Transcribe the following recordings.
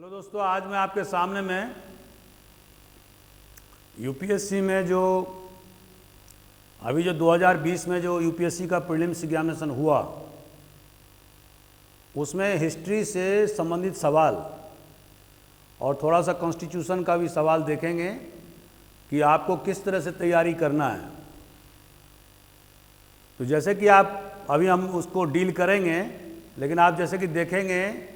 Hello दोस्तों, आज मैं आपके सामने में यूपीएससी में जो अभी जो 2020 में जो यूपीएससी का प्रीलिम्स एग्जामिनेशन हुआ, उसमें हिस्ट्री से संबंधित सवाल और थोड़ा सा कॉन्स्टिट्यूशन का भी सवाल देखेंगे कि आपको किस तरह से तैयारी करना है। तो जैसे कि आप अभी हम उसको डील करेंगे, लेकिन आप जैसे कि देखेंगे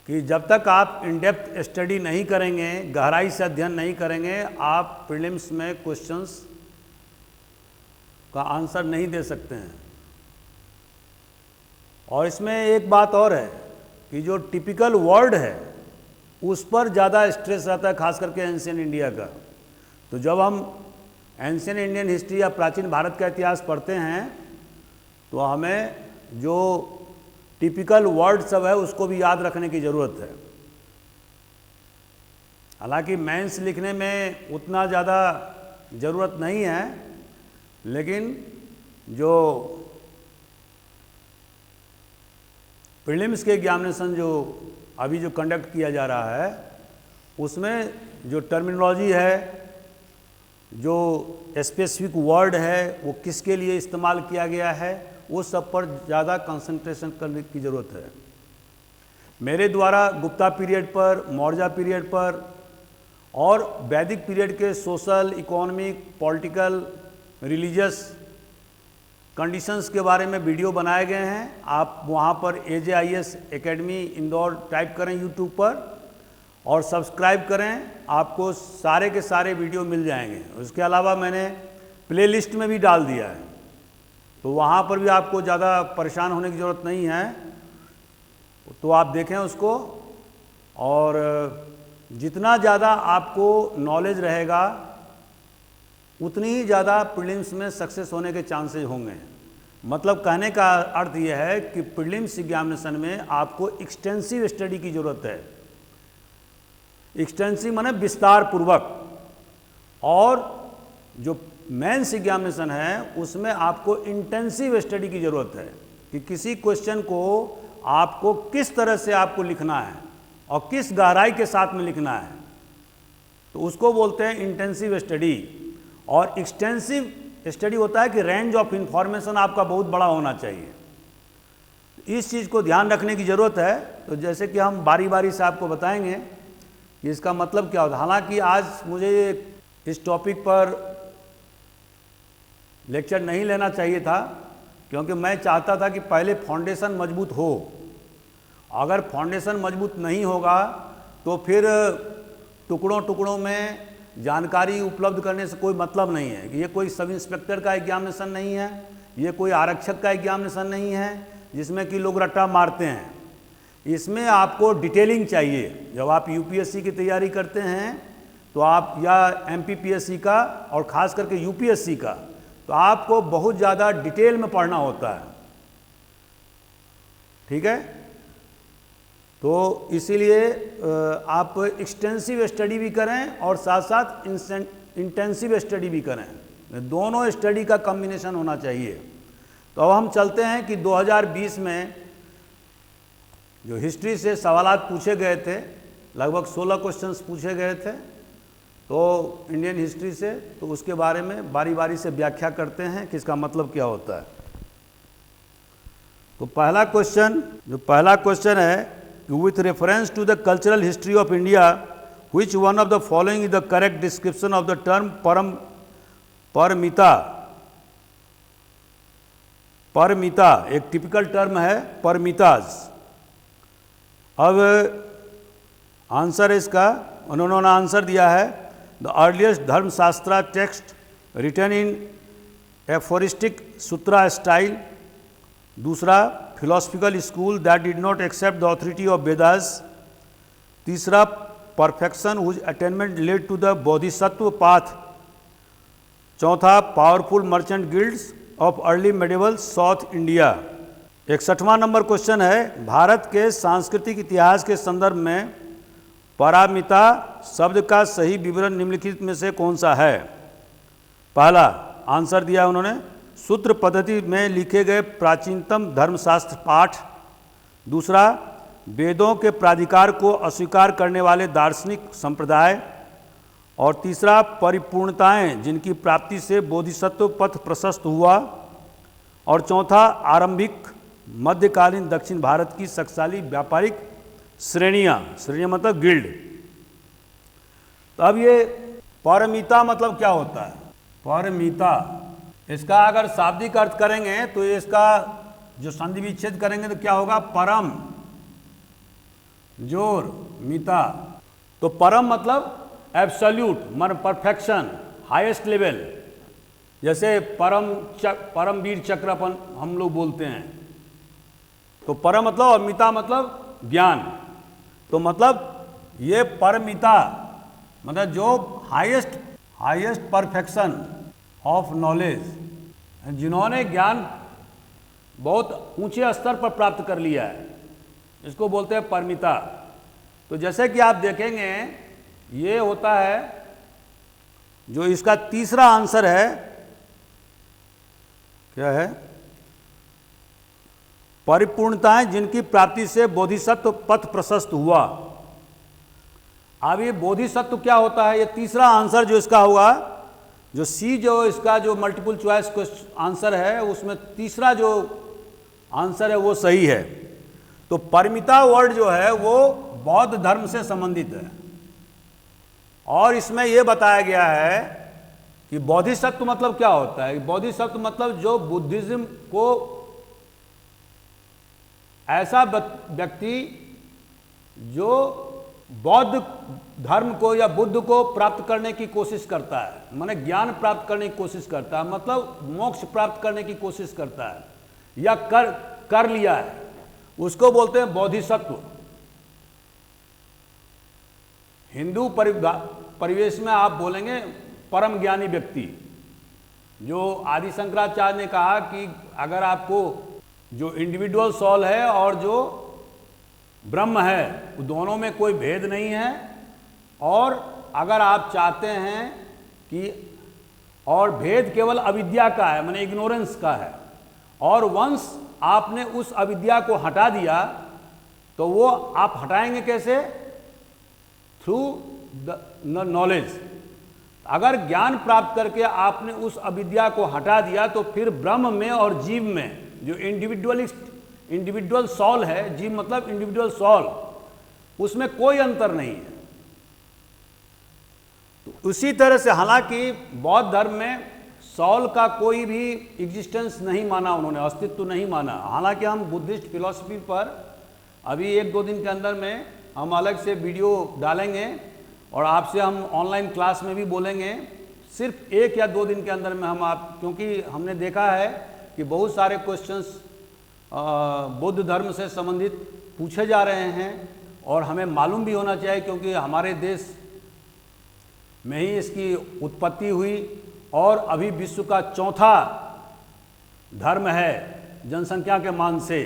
कि जब तक आप इन डेप्थ स्टडी नहीं करेंगे, गहराई से अध्ययन नहीं करेंगे, आप प्रीलिम्स में क्वेश्चंस का आंसर नहीं दे सकते हैं। और इसमें एक बात और है कि जो टिपिकल वर्ड है उस पर ज़्यादा स्ट्रेस रहता है, खास करके एंशिएंट इंडिया का। तो जब हम एंशिएंट इंडियन हिस्ट्री या प्राचीन भारत का इतिहास पढ़ते हैं तो हमें जो टिपिकल वर्ड सब है उसको भी याद रखने की ज़रूरत है। हालांकि मेंस लिखने में उतना ज़्यादा ज़रूरत नहीं है, लेकिन जो प्रीलिम्स के एग्जामिनेशन जो अभी जो कंडक्ट किया जा रहा है, उसमें जो टर्मिनोलॉजी है, जो स्पेसिफिक वर्ड है, वो किसके लिए इस्तेमाल किया गया है, वो सब पर ज़्यादा कंसंट्रेशन करने की ज़रूरत है। मेरे द्वारा गुप्ता पीरियड पर, मौर्य पीरियड पर और वैदिक पीरियड के social, economic, political, religious conditions के बारे में वीडियो बनाए गए हैं। आप वहाँ पर AJIS एकेडमी इंदौर टाइप करें यूट्यूब पर और सब्सक्राइब करें, आपको सारे के सारे वीडियो मिल जाएंगे। उसके अलावा मैंने प्लेलिस्ट में भी डाल दिया है, तो वहाँ पर भी आपको ज़्यादा परेशान होने की ज़रूरत नहीं है। तो आप देखें उसको, और जितना ज़्यादा आपको नॉलेज रहेगा उतनी ही ज़्यादा प्रीलिम्स में सक्सेस होने के चांसेस होंगे। मतलब कहने का अर्थ यह है कि प्रीलिम्स एग्जामिनेशन में आपको एक्सटेंसिव स्टडी की ज़रूरत है। एक्सटेंसिव माने विस्तार पूर्वक। और जो मेंस एग्जामिनेशन है उसमें आपको इंटेंसिव स्टडी की ज़रूरत है कि किसी क्वेश्चन को आपको किस तरह से आपको लिखना है और किस गहराई के साथ में लिखना है, तो उसको बोलते हैं इंटेंसिव स्टडी। और एक्सटेंसिव स्टडी होता है कि रेंज ऑफ इंफॉर्मेशन आपका बहुत बड़ा होना चाहिए। इस चीज़ को ध्यान रखने की ज़रूरत है। तो जैसे कि हम बारी बारी से आपको बताएंगे कि इसका मतलब क्या होता है। हालांकि आज मुझे इस टॉपिक पर लेक्चर नहीं लेना चाहिए था, क्योंकि मैं चाहता था कि पहले फाउंडेशन मजबूत हो। अगर फाउंडेशन मजबूत नहीं होगा तो फिर टुकड़ों टुकड़ों में जानकारी उपलब्ध करने से कोई मतलब नहीं है। कि ये कोई सब इंस्पेक्टर का एग्जामिनेशन नहीं है, ये कोई आरक्षक का एग्जामिनेशन नहीं है जिसमें कि लोग रट्टा मारते हैं। इसमें आपको डिटेलिंग चाहिए। जब आप यूपीएससी की तैयारी करते हैं तो आप, या MPPSC का और ख़ास करके यूपीएससी का, तो आपको बहुत ज़्यादा डिटेल में पढ़ना होता है। ठीक है, तो इसीलिए आप एक्सटेंसिव स्टडी भी करें और साथ साथ इंटेंसिव स्टडी भी करें। दोनों स्टडी का कॉम्बिनेशन होना चाहिए। तो अब हम चलते हैं कि 2020 में जो हिस्ट्री से सवालात पूछे गए थे, लगभग 16 क्वेश्चंस पूछे गए थे तो इंडियन हिस्ट्री से, तो उसके बारे में बारी बारी से व्याख्या करते हैं कि इसका मतलब क्या होता है। तो पहला क्वेश्चन है, with reference to the cultural history of India which one of the following is the correct description of the term paramita. परमिता एक टिपिकल टर्म है, परमिताज। अब आंसर इसका उन्होंने आंसर दिया है, the earliest Dharmashastra text written in aphoristic sutra style. दूसरा, philosophical school that did not accept the authority of Vedas. तीसरा, perfection whose attainment led to the bodhisattva path. चौथा, powerful merchant guilds of early medieval South India. 61वां नंबर question है, भारत के सांस्कृतिक इतिहास के संदर्भ में पारमिता शब्द का सही विवरण निम्नलिखित में से कौन सा है। पहला आंसर दिया उन्होंने, सूत्र पद्धति में लिखे गए प्राचीनतम धर्मशास्त्र पाठ। दूसरा, वेदों के प्राधिकार को अस्वीकार करने वाले दार्शनिक संप्रदाय, और तीसरा परिपूर्णताएं जिनकी प्राप्ति से बोधिसत्व पथ प्रशस्त हुआ, और चौथा आरंभिक मध्यकालीन दक्षिण भारत की शक्तिशाली व्यापारिक श्रेणियां मतलब गिल्ड। तो अब ये पारमिता मतलब क्या होता है? पारमिता, इसका अगर शाब्दिक अर्थ करेंगे तो इसका जो संधि विच्छेद करेंगे तो क्या होगा? परम जोर मिता। तो परम मतलब एब्सोल्यूट, परफेक्शन, हाईएस्ट लेवल। जैसे परमवीर चक्र अपन हम लोग बोलते हैं, तो परम मतलब और मिता मतलब ज्ञान। तो मतलब ये परमिता मतलब जो हाईएस्ट परफेक्शन ऑफ नॉलेज, जिन्होंने ज्ञान बहुत ऊंचे स्तर पर प्राप्त कर लिया है, इसको बोलते हैं परमिता। तो जैसे कि आप देखेंगे ये होता है, जो इसका तीसरा आंसर है क्या है? परिपूर्णताएं जिनकी प्राप्ति से बोधिसत्व पथ प्रशस्त हुआ। अब ये बोधिसत्व क्या होता है? ये तीसरा आंसर जो इसका होगा, जो सी जो इसका जो मल्टीपल चॉइस आंसर है उसमें तीसरा जो आंसर है वो सही है। तो परिमिता वर्ड जो है वो बौद्ध धर्म से संबंधित है, और इसमें यह बताया गया है कि बोधिसत्व मतलब क्या होता है? बोधिसत्व मतलब जो बुद्धिज्म को ऐसा व्यक्ति जो बौद्ध धर्म को या बुद्ध को प्राप्त करने की कोशिश करता है, माने ज्ञान प्राप्त करने की कोशिश करता है, मतलब मोक्ष प्राप्त करने की कोशिश करता है या कर लिया है, उसको बोलते हैं बोधिसत्व। हिंदू परिवेश में आप बोलेंगे परम ज्ञानी व्यक्ति। जो आदि शंकराचार्य ने कहा कि अगर आपको जो इंडिविजुअल सोल है और जो ब्रह्म है वो दोनों में कोई भेद नहीं है, और अगर आप चाहते हैं कि और भेद केवल अविद्या का है, माने इग्नोरेंस का है, और वंस आपने उस अविद्या को हटा दिया तो वो आप हटाएंगे कैसे? Through the knowledge. अगर ज्ञान प्राप्त करके आपने उस अविद्या को हटा दिया तो फिर ब्रह्म में और जीव में जो इंडिविजुअल सोल है, जीव मतलब इंडिविजुअल सोल, उसमें कोई अंतर नहीं है। तो उसी तरह से हालांकि बौद्ध धर्म में सोल का कोई भी एग्जिस्टेंस नहीं माना, उन्होंने अस्तित्व नहीं माना। हालांकि हम बुद्धिस्ट फिलॉसफी पर अभी 1-2 दिन के अंदर में हम अलग से वीडियो डालेंगे और आपसे हम ऑनलाइन क्लास में भी बोलेंगे। सिर्फ 1 या 2 दिन के अंदर में क्योंकि हमने देखा है कि बहुत सारे क्वेश्चंस बुद्ध धर्म से संबंधित पूछे जा रहे हैं, और हमें मालूम भी होना चाहिए क्योंकि हमारे देश में ही इसकी उत्पत्ति हुई, और अभी विश्व का चौथा धर्म है जनसंख्या के मान से,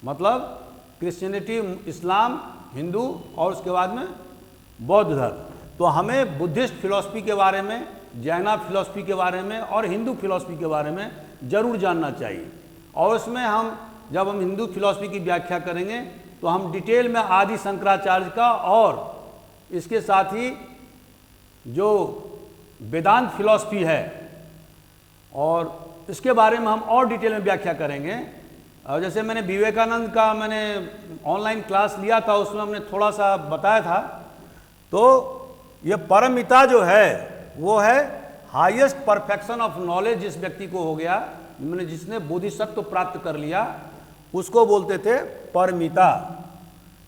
मतलब क्रिश्चियनिटी, इस्लाम, हिंदू और उसके बाद में बौद्ध धर्म। तो हमें बुद्धिस्ट फिलॉसफी के बारे में, जैना फिलॉसफी के बारे में और हिंदू फिलॉसफी के बारे में जरूर जानना चाहिए। और उसमें जब हम हिंदू फिलॉसफी की व्याख्या करेंगे तो हम डिटेल में आदि शंकराचार्य का और इसके साथ ही जो वेदांत फिलॉसफी है और इसके बारे में हम और डिटेल में व्याख्या करेंगे। और जैसे मैंने विवेकानंद का ऑनलाइन क्लास लिया था, उसमें हमने थोड़ा सा बताया था। तो ये परमिता जो है वो है हाईएस्ट परफेक्शन ऑफ नॉलेज जिस व्यक्ति को हो गया, जिसने बोधिसत्व प्राप्त कर लिया, उसको बोलते थे परमिता।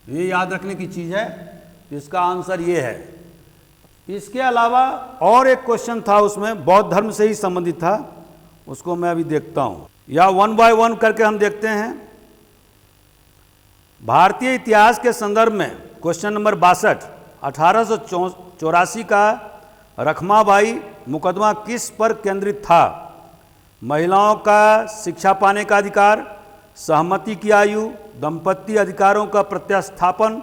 ये याद रखने की चीज़ है। इसका आंसर ये है। इसके अलावा और एक क्वेश्चन था, उसमें बौद्ध धर्म से ही संबंधित था, उसको मैं अभी देखता हूँ, या 1 बाय 1 करके हम देखते हैं। भारतीय इतिहास के संदर्भ में क्वेश्चन नंबर 62, 1884 का रखमाबाई मुकदमा किस पर केंद्रित था? महिलाओं का शिक्षा पाने का अधिकार, सहमति की आयु, दंपत्ति अधिकारों का प्रत्यास्थापन।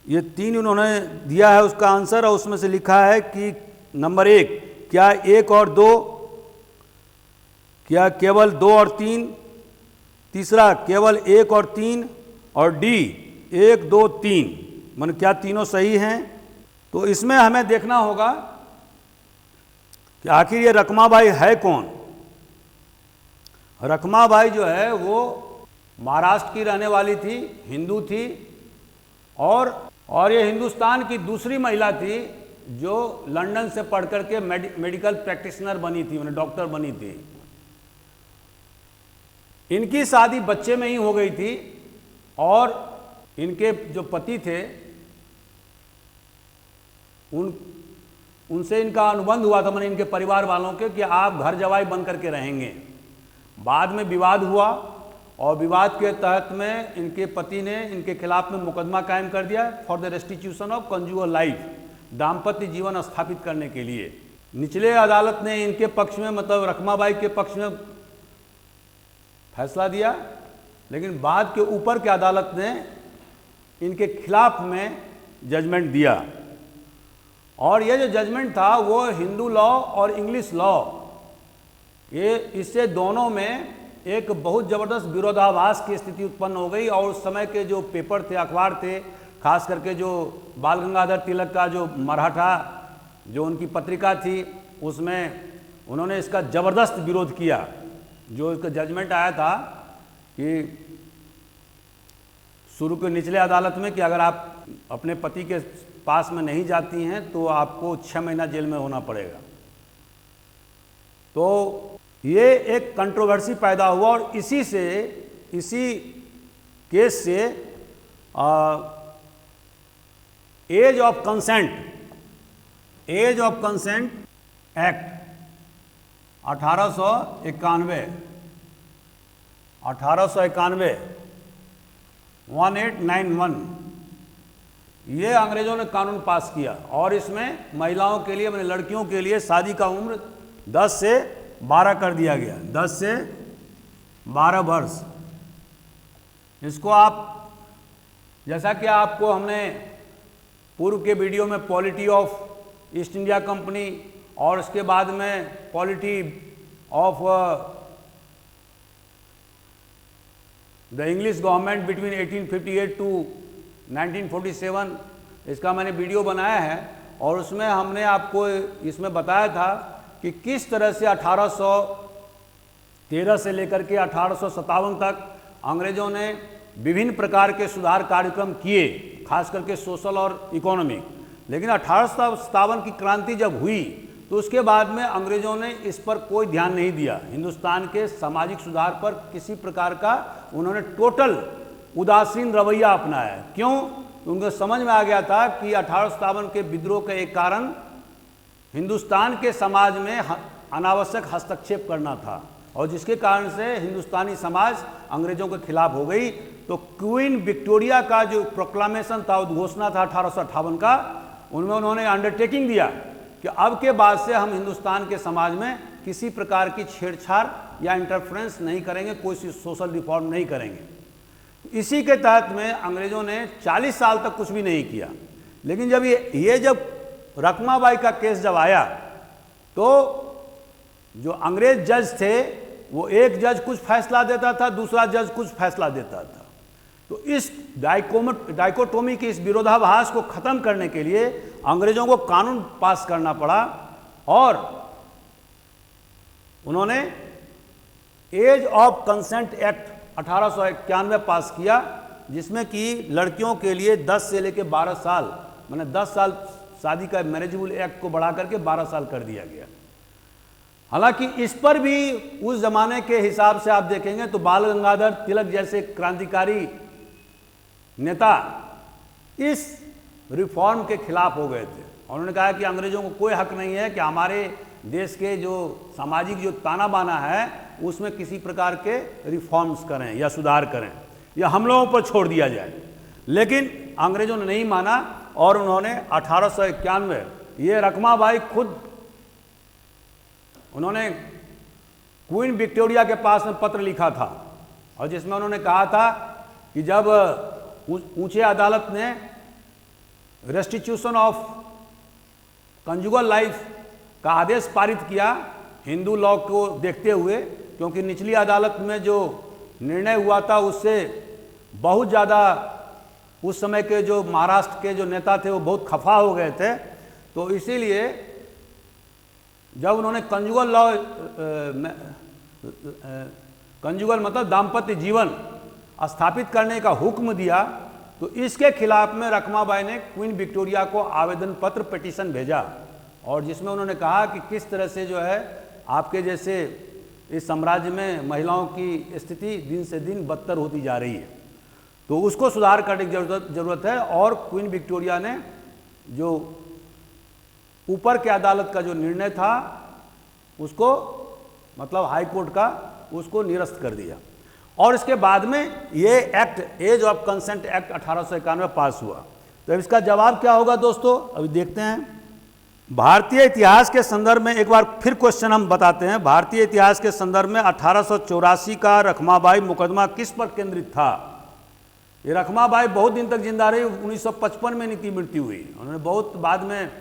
ये 3 उन्होंने दिया है उसका आंसर, और उसमें से लिखा है कि नंबर 1 क्या 1 और 2, क्या केवल 2 और 3, तीसरा केवल 1 और 3, और डी 1, 2, 3, मन क्या तीनों सही हैं? तो इसमें हमें देखना होगा कि आखिर ये रखमाबाई है कौन। रखमाबाई जो है वो महाराष्ट्र की रहने वाली थी, हिंदू थी, और ये हिंदुस्तान की दूसरी महिला थी जो लंदन से पढ़ करके मेडिकल प्रैक्टिशनर बनी थी, मैंने डॉक्टर बनी थी। इनकी शादी बच्चे में ही हो गई थी और इनके जो पति थे उनसे इनका अनुबंध हुआ था, मैंने इनके परिवार वालों के, कि आप घर जवाई बन करके रहेंगे। बाद में विवाद हुआ और विवाद के तहत में इनके पति ने इनके खिलाफ में मुकदमा कायम कर दिया for the restitution of conjugal life, दाम्पत्य जीवन स्थापित करने के लिए। निचले अदालत ने इनके पक्ष में, मतलब रखमाबाई के पक्ष में फैसला दिया, लेकिन बाद के ऊपर के अदालत ने इनके खिलाफ में जजमेंट दिया। और ये जो जजमेंट था वो हिंदू लॉ और इंग्लिश लॉ, ये इससे दोनों में एक बहुत ज़बरदस्त विरोधाभास की स्थिति उत्पन्न हो गई। और उस समय के जो पेपर थे, अखबार थे, खास करके जो बाल गंगाधर तिलक का जो मराठा जो उनकी पत्रिका थी, उसमें उन्होंने इसका ज़बरदस्त विरोध किया। जो इसका जजमेंट आया था कि शुरू के निचले अदालत में कि अगर आप अपने पति के पास में नहीं जाती हैं तो आपको 6 महीना जेल में होना पड़ेगा। तो ये एक कंट्रोवर्सी पैदा हुआ और इसी केस से एज ऑफ कंसेंट एक्ट 1891 1891 ये अंग्रेजों ने कानून पास किया। और इसमें महिलाओं के लिए, मैंने लड़कियों के लिए शादी का उम्र 10 से 12 कर दिया गया, 10 से 12 वर्ष। इसको आप, जैसा कि आपको हमने पूर्व के वीडियो में polity of East India company और उसके बाद में polity of the English government between 1858 to 1947, इसका मैंने वीडियो बनाया है और उसमें हमने आपको इसमें बताया था कि किस तरह से 1813 से लेकर के 1857 तक अंग्रेजों ने विभिन्न प्रकार के सुधार कार्यक्रम किए, खास करके सोशल और इकोनॉमिक। लेकिन 1857 की क्रांति जब हुई तो उसके बाद में अंग्रेजों ने इस पर कोई ध्यान नहीं दिया। हिंदुस्तान के सामाजिक सुधार पर किसी प्रकार का उन्होंने टोटल उदासीन रवैया अपनाया। क्यों? उनको समझ में आ गया था कि 1857 के विद्रोह का एक कारण हिंदुस्तान के समाज में अनावश्यक हस्तक्षेप करना था और जिसके कारण से हिंदुस्तानी समाज अंग्रेजों के खिलाफ हो गई। तो क्वीन विक्टोरिया का जो प्रोक्लामेशन था, उद्घोषणा था 1858 का, उनमें उन्होंने अंडरटेकिंग दिया कि अब के बाद से हम हिंदुस्तान के समाज में किसी प्रकार की छेड़छाड़ या इंटरफ्रेंस नहीं करेंगे, कोई सोशल रिफॉर्म नहीं करेंगे। इसी के तहत में अंग्रेजों ने 40 साल तक कुछ भी नहीं किया। लेकिन जब जब रखमाबाई का केस जब आया तो जो अंग्रेज जज थे वो एक जज कुछ फैसला देता था, दूसरा जज कुछ फैसला देता था। तो इस डाइकोटोमी की, इस विरोधाभास को खत्म करने के लिए अंग्रेजों को कानून पास करना पड़ा और उन्होंने एज ऑफ कंसेंट एक्ट 1891 पास किया, जिसमें कि लड़कियों के लिए 10 से लेकर 12 साल, मैंने 10 साल शादी का मैरिजेबल एक्ट को बढ़ा करके 12 साल कर दिया गया। हालांकि इस पर भी उस जमाने के हिसाब से आप देखेंगे तो बाल गंगाधर तिलक जैसे क्रांतिकारी नेता इस रिफॉर्म के खिलाफ हो गए थे। उन्होंने कहा कि अंग्रेजों को कोई हक नहीं है कि हमारे देश के जो सामाजिक जो ताना बाना है उसमें किसी प्रकार के रिफॉर्म्स करें या सुधार करें, या हम लोगों पर छोड़ दिया जाए। लेकिन अंग्रेजों ने नहीं माना और उन्होंने 1891 ये रखमाबाई खुद उन्होंने क्वीन विक्टोरिया के पास में पत्र लिखा था और जिसमें उन्होंने कहा था कि जब ऊंचे अदालत ने रेस्टिट्यूशन ऑफ कंजुगल लाइफ का आदेश पारित किया हिंदू लॉ को देखते हुए, क्योंकि निचली अदालत में जो निर्णय हुआ था उससे बहुत ज़्यादा उस समय के जो महाराष्ट्र के जो नेता थे वो बहुत खफा हो गए थे। तो इसीलिए जब उन्होंने कंजुगल लॉ, कंजुगल मतलब दाम्पत्य जीवन स्थापित करने का हुक्म दिया, तो इसके खिलाफ में रखमाबाई ने क्वीन विक्टोरिया को आवेदन पत्र पिटीशन भेजा, और जिसमें उन्होंने कहा कि किस तरह से जो है आपके जैसे इस साम्राज्य में महिलाओं की स्थिति दिन से दिन बदतर होती जा रही है, तो उसको सुधार करने की जरूरत है। और क्वीन विक्टोरिया ने जो ऊपर के अदालत का जो निर्णय था उसको, मतलब हाई कोर्ट का, उसको निरस्त कर दिया। और इसके बाद में ये act, age of consent act 1891 pass हुआ। तो इसका जवाब क्या होगा दोस्तों, अभी देखते हैं। भारतीय इतिहास के संदर्भ में एक बार फिर क्वेश्चन हम बताते हैं। भारतीय इतिहास के संदर्भ में 1884 का रखमाबाई मुकदमा किस पर केंद्रित था? ये रखमाबाई बहुत दिन तक जिंदा रही, 1955 में इनकी मृत्यु हुई। उन्होंने बहुत बाद में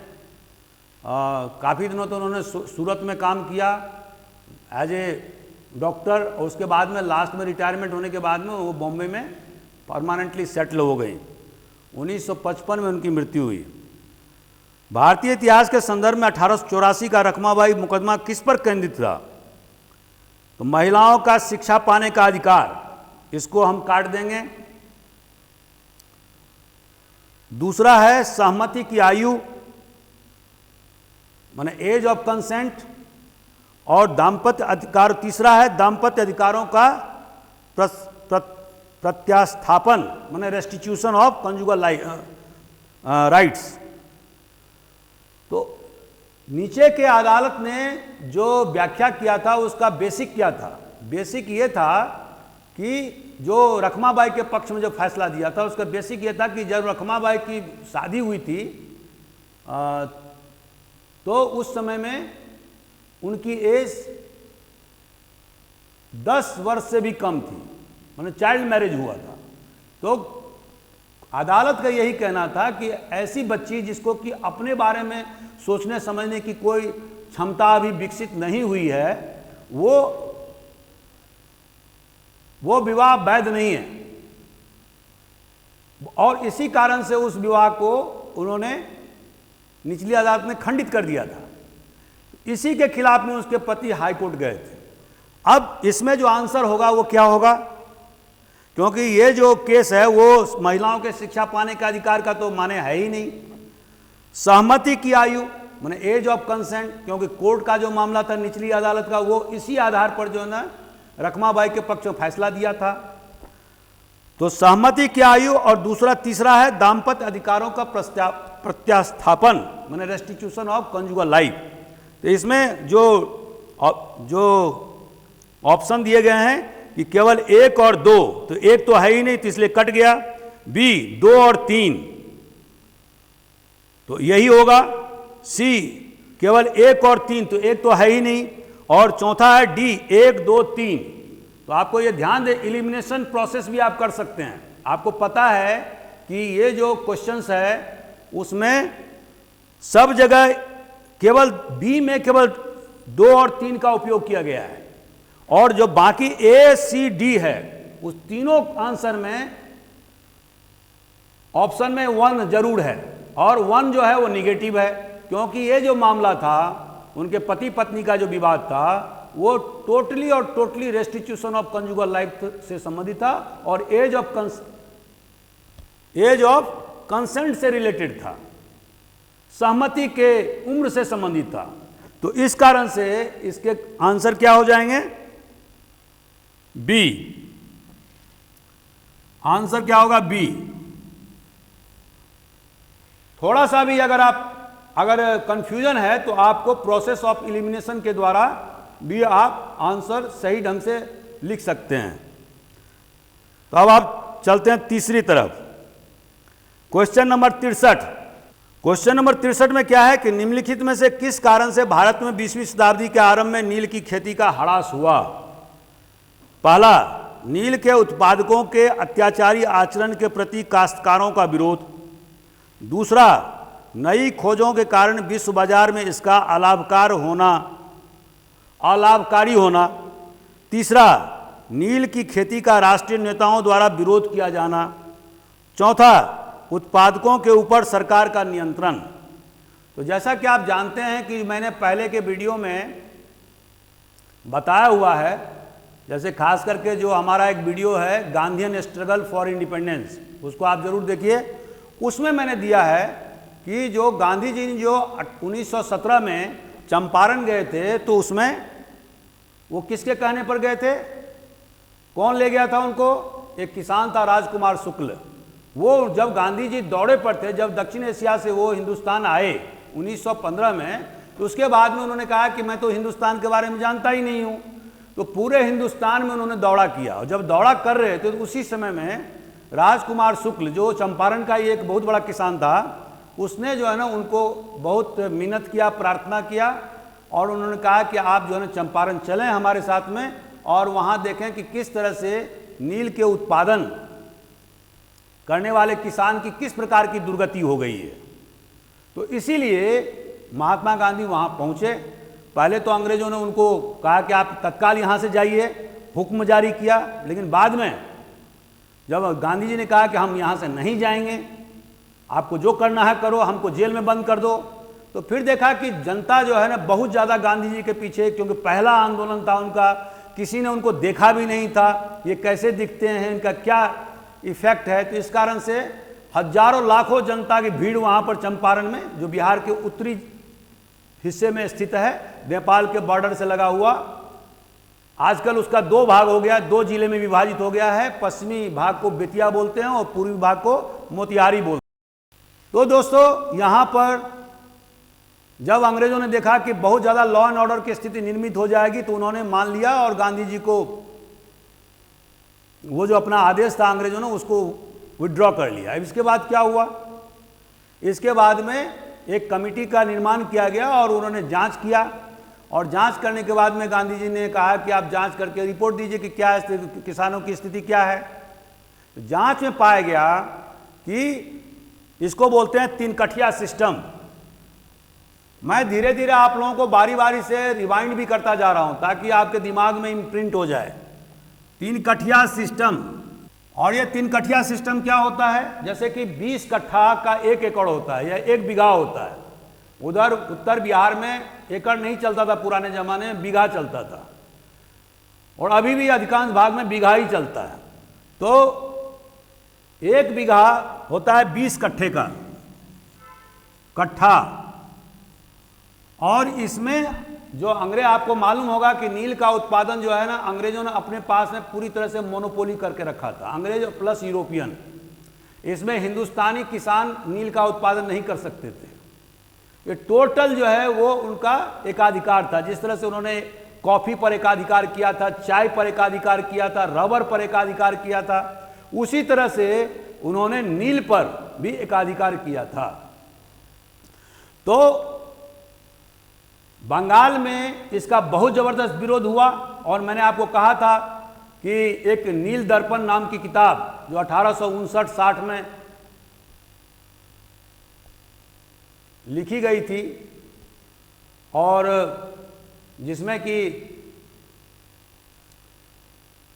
काफ़ी दिनों तो उन्होंने सूरत में काम किया एज ए डॉक्टर, और उसके बाद में लास्ट में रिटायरमेंट होने के बाद में वो बॉम्बे में परमानेंटली सेटल हो गई। 1955 में उनकी मृत्यु हुई। भारतीय इतिहास के संदर्भ में 1884 का रखमाबाई मुकदमा किस पर केंद्रित था? तो महिलाओं का शिक्षा पाने का अधिकार, इसको हम काट देंगे। दूसरा है सहमति की आयु, माने एज ऑफ कंसेंट, और दाम्पत्य अधिकार। तीसरा है दाम्पत्य अधिकारों का प्रत्यास्थापन, माने रेस्टिट्यूशन ऑफ कंजुगल राइट्स। तो नीचे के अदालत ने जो व्याख्या किया था उसका बेसिक क्या था? बेसिक ये था कि जो रखमाबाई के पक्ष में जो फैसला दिया था उसका बेसिक ये था कि जब रखमाबाई की शादी हुई थी तो उस समय में उनकी एज 10 वर्ष से भी कम थी, माने चाइल्ड मैरिज हुआ था। तो अदालत का यही कहना था कि ऐसी बच्ची जिसको कि अपने बारे में सोचने समझने की कोई क्षमता अभी विकसित नहीं हुई है, वो विवाह वैध नहीं है, और इसी कारण से उस विवाह को उन्होंने निचली अदालत ने खंडित कर दिया था। इसी के खिलाफ में उसके पति हाई कोर्ट गए थे। अब इसमें जो आंसर होगा वो क्या होगा, क्योंकि ये जो केस है वो महिलाओं के शिक्षा पाने का अधिकार का तो माने है ही नहीं। सहमति की आयु माने एज ऑफ कंसेंट, क्योंकि कोर्ट का जो मामला था निचली अदालत का, वो इसी आधार पर जो है ना रखमाबाई के पक्ष में फैसला दिया था। तो सहमति की आयु, और दूसरा तीसरा है दाम्पत्य अधिकारों का प्रत्यास्थापन, माने रेस्टिट्यूशन ऑफ कंजुगल लाइफ। तो इसमें जो ऑप्शन दिए गए हैं कि केवल 1 और 2, तो 1 तो है ही नहीं तो इसलिए कट गया। बी 2 और 3, तो यही होगा। सी केवल 1 और 3, तो 1 तो है ही नहीं। और चौथा है डी 1 2 3। तो आपको ये ध्यान दे, एलिमिनेशन प्रोसेस भी आप कर सकते हैं। आपको पता है कि ये जो क्वेश्चंस है उसमें सब जगह केवल बी में केवल 2 और 3 का उपयोग किया गया है, और जो बाकी ए सी डी है उस तीनों आंसर में ऑप्शन में 1 जरूर है, और 1 जो है वो निगेटिव है, क्योंकि ये जो मामला था उनके पति पत्नी का जो विवाद था वो टोटली और totally restitution of conjugal life से संबंधित था, और एज ऑफ कंसेंट से रिलेटेड था, सहमति के उम्र से संबंधित था। तो इस कारण से इसके आंसर क्या हो जाएंगे? बी। आंसर क्या होगा? बी। थोड़ा सा भी अगर कंफ्यूजन है तो आपको प्रोसेस ऑफ एलिमिनेशन के द्वारा भी आप आंसर सही ढंग से लिख सकते हैं। तो अब आप चलते हैं तीसरी तरफ। Question number 63। क्वेश्चन नंबर 63 में क्या है कि निम्नलिखित में से किस कारण से भारत में 20वीं शताब्दी के आरंभ में नील की खेती का ह्रास हुआ? पहला, नील के उत्पादकों के अत्याचारी आचरण के प्रति काश्तकारों का विरोध। दूसरा, नई खोजों के कारण विश्व बाजार में इसका अलाभकारी होना। तीसरा, नील की खेती का राष्ट्रीय नेताओं द्वारा विरोध किया जाना। चौथा, उत्पादकों के ऊपर सरकार का नियंत्रण। तो जैसा कि आप जानते हैं कि मैंने पहले के वीडियो में बताया हुआ है, जैसे खास करके जो हमारा एक वीडियो है गांधीयन स्ट्रगल फॉर इंडिपेंडेंस, उसको आप जरूर देखिए। उसमें मैंने दिया है कि जो गांधी जी ने जो 1917 में चंपारण गए थे, तो उसमें वो किसके कहने पर गए थे, कौन ले गया था उनको? एक किसान था राजकुमार शुक्ल। वो जब गांधी जी दौरे पर थे, जब दक्षिण एशिया से वो हिंदुस्तान आए 1915 में, तो उसके बाद में उन्होंने कहा कि मैं तो हिंदुस्तान के बारे में जानता ही नहीं हूँ। तो पूरे हिंदुस्तान में उन्होंने दौरा किया, और जब दौरा कर रहे थे तो उसी समय में राजकुमार शुक्ल, जो चंपारण का ही एक बहुत बड़ा किसान था, उसने जो है ना उनको बहुत मिन्नत किया, प्रार्थना किया, और उन्होंने कहा कि आप जो है ना चंपारण चलें हमारे साथ में, और वहाँ देखें कि किस तरह से नील के उत्पादन करने वाले किसान की किस प्रकार की दुर्गति हो गई है। तो इसीलिए महात्मा गांधी वहाँ पहुँचे। पहले तो अंग्रेजों ने उनको कहा कि आप तत्काल यहाँ से जाइए, हुक्म जारी किया, लेकिन बाद में जब गांधी जी ने कहा कि हम यहाँ से नहीं जाएंगे, आपको जो करना है करो, हमको जेल में बंद कर दो, तो फिर देखा कि जनता जो है ना बहुत ज़्यादा गांधी जी के पीछे, क्योंकि पहला आंदोलन था उनका, किसी ने उनको देखा भी नहीं था, ये कैसे दिखते हैं, इनका क्या इफेक्ट है। तो इस कारण से हजारों लाखों जनता की भीड़ वहाँ पर चंपारण में, जो बिहार के उत्तरी हिस्से में स्थित है, नेपाल के बॉर्डर से लगा हुआ, आजकल उसका दो भाग हो गया, दो जिले में विभाजित हो गया है। पश्चिमी भाग को बेतिया बोलते हैं और पूर्वी भाग को मोतिहारी बोलते हैं। तो दोस्तों, यहाँ पर जब अंग्रेजों ने देखा कि बहुत ज़्यादा लॉ एंड ऑर्डर की स्थिति निर्मित हो जाएगी, तो उन्होंने मान लिया और गांधी जी को वो जो अपना आदेश था अंग्रेजों ने उसको विड्रॉ कर लिया। अब इसके बाद क्या हुआ? इसके बाद में एक कमेटी का निर्माण किया गया और उन्होंने जांच किया, और जांच करने के बाद में गांधी जी ने कहा कि आप जांच करके रिपोर्ट दीजिए कि क्या किसानों की स्थिति क्या है। तो जांच में पाया गया कि इसको बोलते हैं 3 कठिया सिस्टम। मैं धीरे धीरे आप लोगों को बारी बारी से रिवाइंड भी करता जा रहा हूं ताकि आपके दिमाग में इम्प्रिंट हो जाए। 3 कठिया सिस्टम। और ये 3 कठिया सिस्टम क्या होता है? जैसे कि 20 कट्ठा का 1 एकड़ होता है या 1 बीघा होता है। उधर उत्तर बिहार में एकड़ नहीं चलता था, पुराने जमाने में बीघा चलता था, और अभी भी अधिकांश भाग में बीघा ही चलता है। तो 1 बीघा होता है 20 कट्ठे का कट्ठा। और इसमें जो अंग्रेज, आपको मालूम होगा कि नील का उत्पादन जो है ना, अंग्रेजों ने अपने पास में पूरी तरह से मोनोपोली करके रखा था, अंग्रेज प्लस यूरोपियन। इसमें हिंदुस्तानी किसान नील का उत्पादन नहीं कर सकते थे। ये टोटल जो है वो उनका एकाधिकार था। जिस तरह से उन्होंने कॉफ़ी पर एकाधिकार किया था, चाय पर एकाधिकार किया था, रबर पर एकाधिकार किया था, उसी तरह से उन्होंने नील पर भी एकाधिकार किया था। तो बंगाल में इसका बहुत ज़बरदस्त विरोध हुआ, और मैंने आपको कहा था कि एक नील दर्पण नाम की किताब जो 1859-60 में लिखी गई थी, और जिसमें कि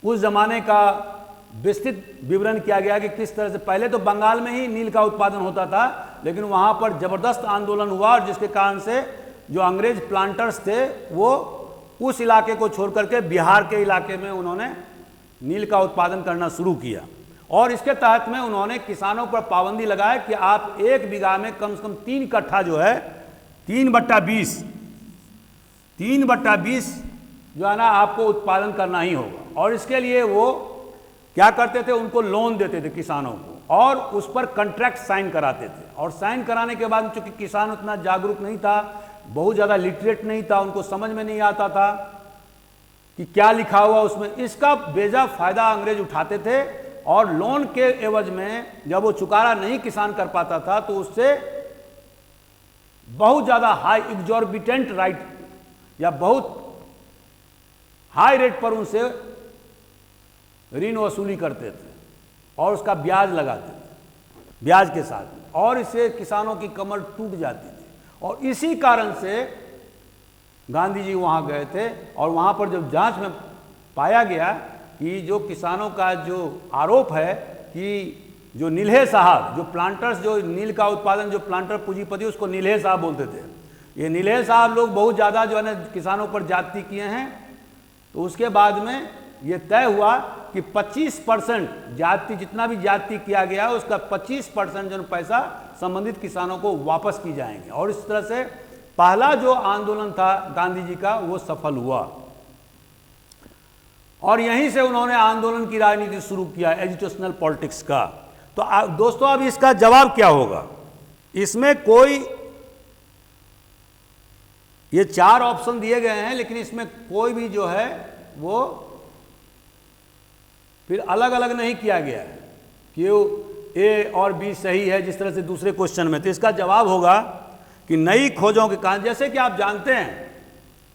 उस जमाने का विस्तृत विवरण किया गया कि किस तरह से पहले तो बंगाल में ही नील का उत्पादन होता था, लेकिन वहाँ पर ज़बरदस्त आंदोलन हुआ, और जिसके कारण से जो अंग्रेज प्लांटर्स थे वो उस इलाके को छोड़ करके बिहार के इलाके में उन्होंने नील का उत्पादन करना शुरू किया। और इसके तहत में उन्होंने किसानों पर पाबंदी लगाई कि आप 1 बीघा में कम से कम 3 कट्ठा जो है 3/20 जो है ना आपको उत्पादन करना ही होगा। और इसके लिए वो क्या करते थे, उनको लोन देते थे किसानों को, और उस पर कॉन्ट्रैक्ट साइन कराते थे। और साइन कराने के बाद चूंकि किसान उतना जागरूक नहीं था, बहुत ज़्यादा लिटरेट नहीं था, उनको समझ में नहीं आता था कि क्या लिखा हुआ उसमें, इसका बेजा फायदा अंग्रेज उठाते थे। और लोन के एवज में जब वो चुकारा नहीं किसान कर पाता था, तो उससे बहुत ज़्यादा हाई एग्जॉर्बिटेंट राइट या बहुत हाई रेट पर उनसे ऋण वसूली करते थे, और उसका ब्याज लगाते थे ब्याज के साथ, और इससे किसानों की कमर टूट जाती थी। और इसी कारण से गांधी जी वहाँ गए थे, और वहाँ पर जब जांच में पाया गया कि जो किसानों का जो आरोप है कि जो नीलहे साहब, जो प्लांटर्स, जो नील का उत्पादन, जो प्लांटर पूंजीपति, उसको नीलहे साहब बोलते थे, ये नीलहे साहब लोग बहुत ज़्यादा जो है ना किसानों पर जाति किए हैं। तो उसके बाद में ये तय हुआ कि 25% जाति, जितना भी जाति किया गया उसका 25% जो पैसा संबंधित किसानों को वापस की जाएंगे। और इस तरह से पहला जो आंदोलन था गांधी जी का वो सफल हुआ और यहीं से उन्होंने आंदोलन की राजनीति शुरू किया, एजुकेशनल पॉलिटिक्स का। तो दोस्तों अब इसका जवाब क्या होगा? इसमें कोई, ये 4 ऑप्शन दिए गए हैं, लेकिन इसमें कोई भी जो है वो फिर अलग अलग नहीं किया गया है कि ए और बी सही है जिस तरह से दूसरे क्वेश्चन में। तो इसका जवाब होगा कि नई खोजों के कारण, जैसे कि आप जानते हैं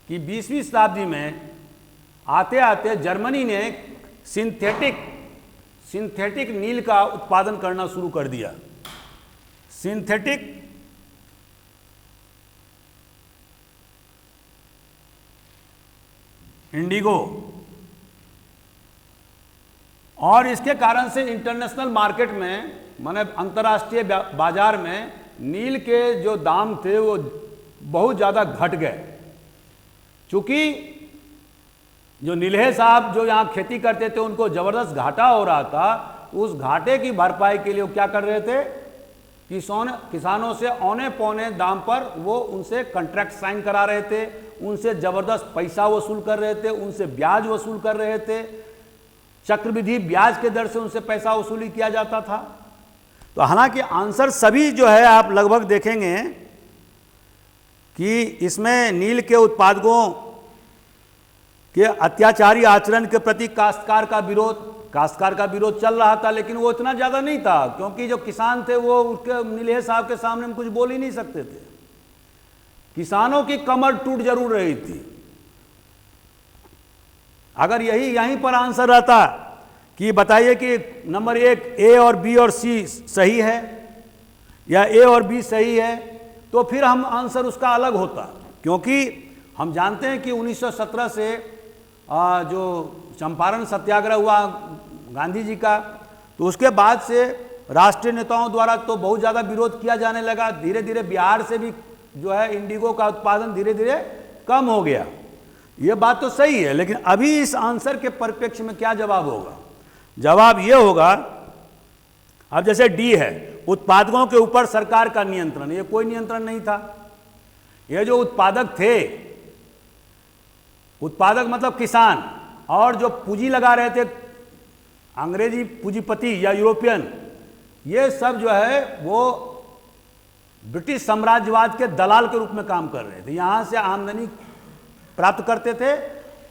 कि 20वीं शताब्दी में आते आते जर्मनी ने सिंथेटिक नील का उत्पादन करना शुरू कर दिया। सिंथेटिक इंडिगो, और इसके कारण से इंटरनेशनल मार्केट में, माने अंतर्राष्ट्रीय बाजार में नील के जो दाम थे वो बहुत ज़्यादा घट गए। चूंकि जो नीलहे साहब जो यहाँ खेती करते थे उनको ज़बरदस्त घाटा हो रहा था, उस घाटे की भरपाई के लिए वो क्या कर रहे थे, किसानों से औने पौने दाम पर वो उनसे कॉन्ट्रैक्ट साइन करा रहे थे, उनसे ज़बरदस्त पैसा वसूल कर रहे थे, उनसे ब्याज वसूल कर रहे थे, चक्रवृद्धि ब्याज के दर से उनसे पैसा वसूली किया जाता था। तो हालांकि आंसर सभी जो है आप लगभग देखेंगे कि इसमें नील के उत्पादकों के अत्याचारी आचरण के प्रति काश्तकार का विरोध चल रहा था, लेकिन वो इतना ज़्यादा नहीं था क्योंकि जो किसान थे वो उसके नीलहे साहब के सामने में कुछ बोल ही नहीं सकते थे। किसानों की कमर टूट जरूर रही थी। अगर यहीं पर आंसर रहता कि बताइए कि नंबर 1 ए और बी और सी सही है या ए और बी सही है, तो फिर हम आंसर उसका अलग होता, क्योंकि हम जानते हैं कि 1917 से जो चंपारण सत्याग्रह हुआ गांधी जी का, तो उसके बाद से राष्ट्रीय नेताओं द्वारा तो बहुत ज़्यादा विरोध किया जाने लगा। धीरे धीरे बिहार से भी जो है इंडिगो का उत्पादन धीरे धीरे कम हो गया। ये बात तो सही है, लेकिन अभी इस आंसर के परिप्रेक्ष्य में क्या जवाब होगा? जवाब ये होगा, अब जैसे डी है, उत्पादकों के ऊपर सरकार का नियंत्रण, ये कोई नियंत्रण नहीं था। ये जो उत्पादक थे, उत्पादक मतलब किसान, और जो पूंजी लगा रहे थे अंग्रेजी पूंजीपति या यूरोपियन, ये सब जो है वो ब्रिटिश साम्राज्यवाद के दलाल के रूप में काम कर रहे थे। यहाँ से आमदनी प्राप्त करते थे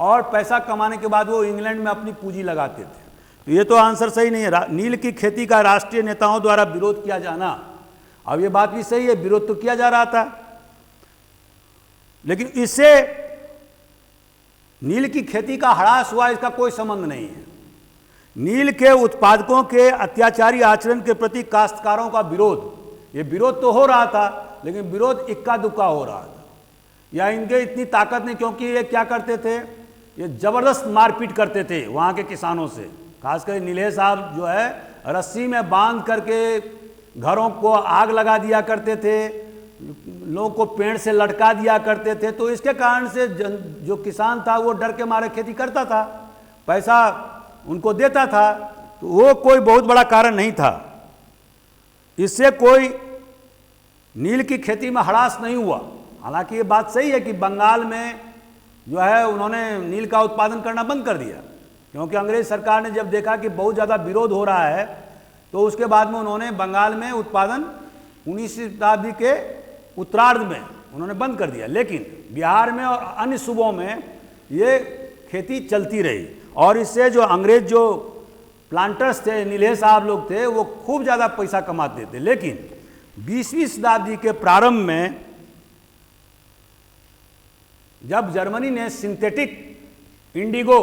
और पैसा कमाने के बाद वो इंग्लैंड में अपनी पूंजी लगाते थे। तो ये तो आंसर सही नहीं है। नील की खेती का राष्ट्रीय नेताओं द्वारा विरोध किया जाना, अब ये बात भी सही है, विरोध तो किया जा रहा था, लेकिन इससे नील की खेती का ह्रास हुआ इसका कोई संबंध नहीं है। नील के उत्पादकों के अत्याचारी आचरण के प्रति काश्तकारों का विरोध, ये विरोध तो हो रहा था, लेकिन विरोध इक्का दुक्का हो रहा था, या इनके इतनी ताकत नहीं, क्योंकि ये क्या करते थे, ये जबरदस्त मारपीट करते थे वहाँ के किसानों से। खासकर नीलहे साहब जो है रस्सी में बांध करके घरों को आग लगा दिया करते थे, लोगों को पेड़ से लटका दिया करते थे। तो इसके कारण से जो किसान था वो डर के मारे खेती करता था, पैसा उनको देता था, तो वो कोई बहुत बड़ा कारण नहीं था। इससे कोई नील की खेती में ह्रास नहीं हुआ। हालांकि ये बात सही है कि बंगाल में जो है उन्होंने नील का उत्पादन करना बंद कर दिया, क्योंकि अंग्रेज सरकार ने जब देखा कि बहुत ज़्यादा विरोध हो रहा है, तो उसके बाद में उन्होंने बंगाल में उत्पादन 19वीं शताब्दी के उत्तरार्ध में उन्होंने बंद कर दिया। लेकिन बिहार में और अन्य सूबों में ये खेती चलती रही, और इससे जो अंग्रेज जो प्लांटर्स थे, नीलहे साहब लोग थे, वो खूब ज़्यादा पैसा कमाते थे। लेकिन 20वीं शताब्दी के प्रारंभ में जब जर्मनी ने सिंथेटिक इंडिगो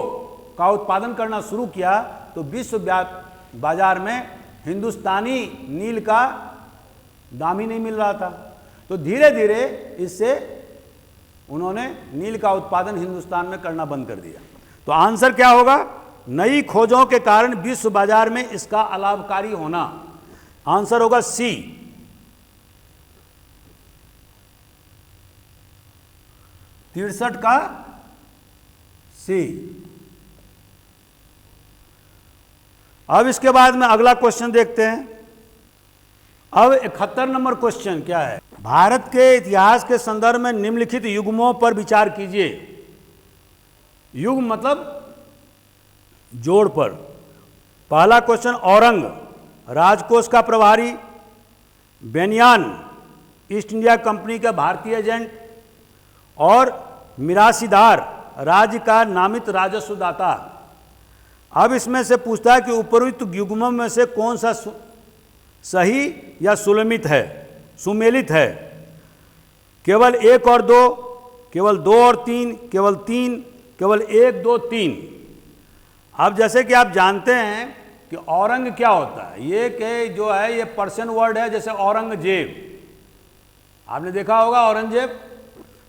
का उत्पादन करना शुरू किया, तो विश्व बाजार में हिंदुस्तानी नील का दाम ही नहीं मिल रहा था। तो धीरे धीरे इससे उन्होंने नील का उत्पादन हिंदुस्तान में करना बंद कर दिया। तो आंसर क्या होगा? नई खोजों के कारण विश्व बाजार में इसका अलाभकारी होना। आंसर होगा सी। 63 का सी। अब इसके बाद में अगला क्वेश्चन देखते हैं। अब 71 नंबर क्वेश्चन क्या है? भारत के इतिहास के संदर्भ में निम्नलिखित युग्मों पर विचार कीजिए। युग्म मतलब जोड़ पर। पहला क्वेश्चन, औरंग राजकोष का प्रभारी, बेनियान ईस्ट इंडिया कंपनी का भारतीय एजेंट, और मिरासीदार राज्य का नामित राजस्व दाता। अब इसमें से पूछता है कि उपरोक्त युग्मों में से कौन सा सही या सुमेलित है। केवल 1 और 2, केवल 2 और 3, केवल 3, केवल 1, 2, 3। अब जैसे कि आप जानते हैं कि औरंग क्या होता है, ये के जो है ये पर्शियन वर्ड है, जैसे औरंगजेब, आपने देखा होगा औरंगजेब।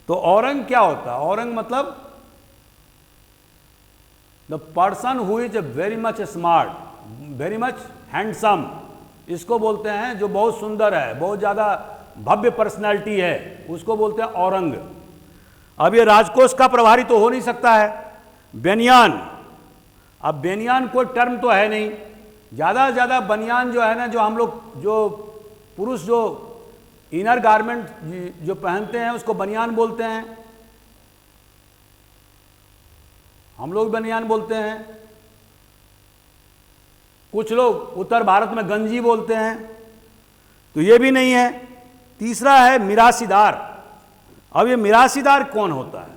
तो औरंग क्या होता है? औरंग मतलब the person who is very much smart, very much handsome, इसको बोलते हैं। जो बहुत सुंदर है, बहुत ज़्यादा भव्य पर्सनैलिटी है, उसको बोलते हैं औरंग। अब ये राजकोष का प्रभारी तो हो नहीं सकता है। बेनियान, अब बेनियान कोई टर्म तो है नहीं, ज़्यादा से ज़्यादा बनियान जो है ना, जो हम लोग जो पुरुष जो इनर गारमेंट जो पहनते हैं उसको बनियान बोलते हैं, हम लोग बनियान बोलते हैं। कुछ लोग उत्तर भारत में गंजी बोलते हैं, तो ये भी नहीं है। तीसरा है मिरासीदार। अब ये मिरासीदार कौन होता है?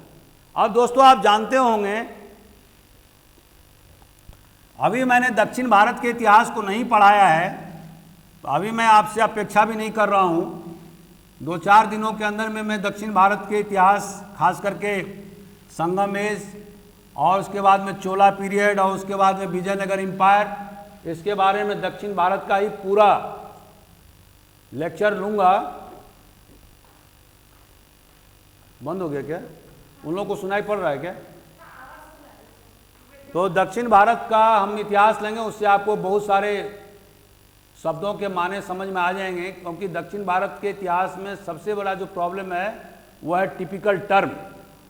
अब दोस्तों आप जानते होंगे, अभी मैंने दक्षिण भारत के इतिहास को नहीं पढ़ाया है, तो अभी मैं आपसे अपेक्षा भी नहीं कर रहा हूँ। 2-4 दिनों के अंदर में मैं दक्षिण भारत के इतिहास, खास करके संगम एज, और उसके बाद में चोला पीरियड, और उसके बाद में विजयनगर एम्पायर, इसके बारे में दक्षिण भारत का ही पूरा लेक्चर लूँगा। बंद हो गया क्या? उन लोगों को सुनाई पड़ रहा है क्या? तो दक्षिण भारत का हम इतिहास लेंगे, उससे आपको बहुत सारे शब्दों के माने समझ में आ जाएंगे। क्योंकि दक्षिण भारत के इतिहास में सबसे बड़ा जो प्रॉब्लम है वह है टिपिकल टर्म,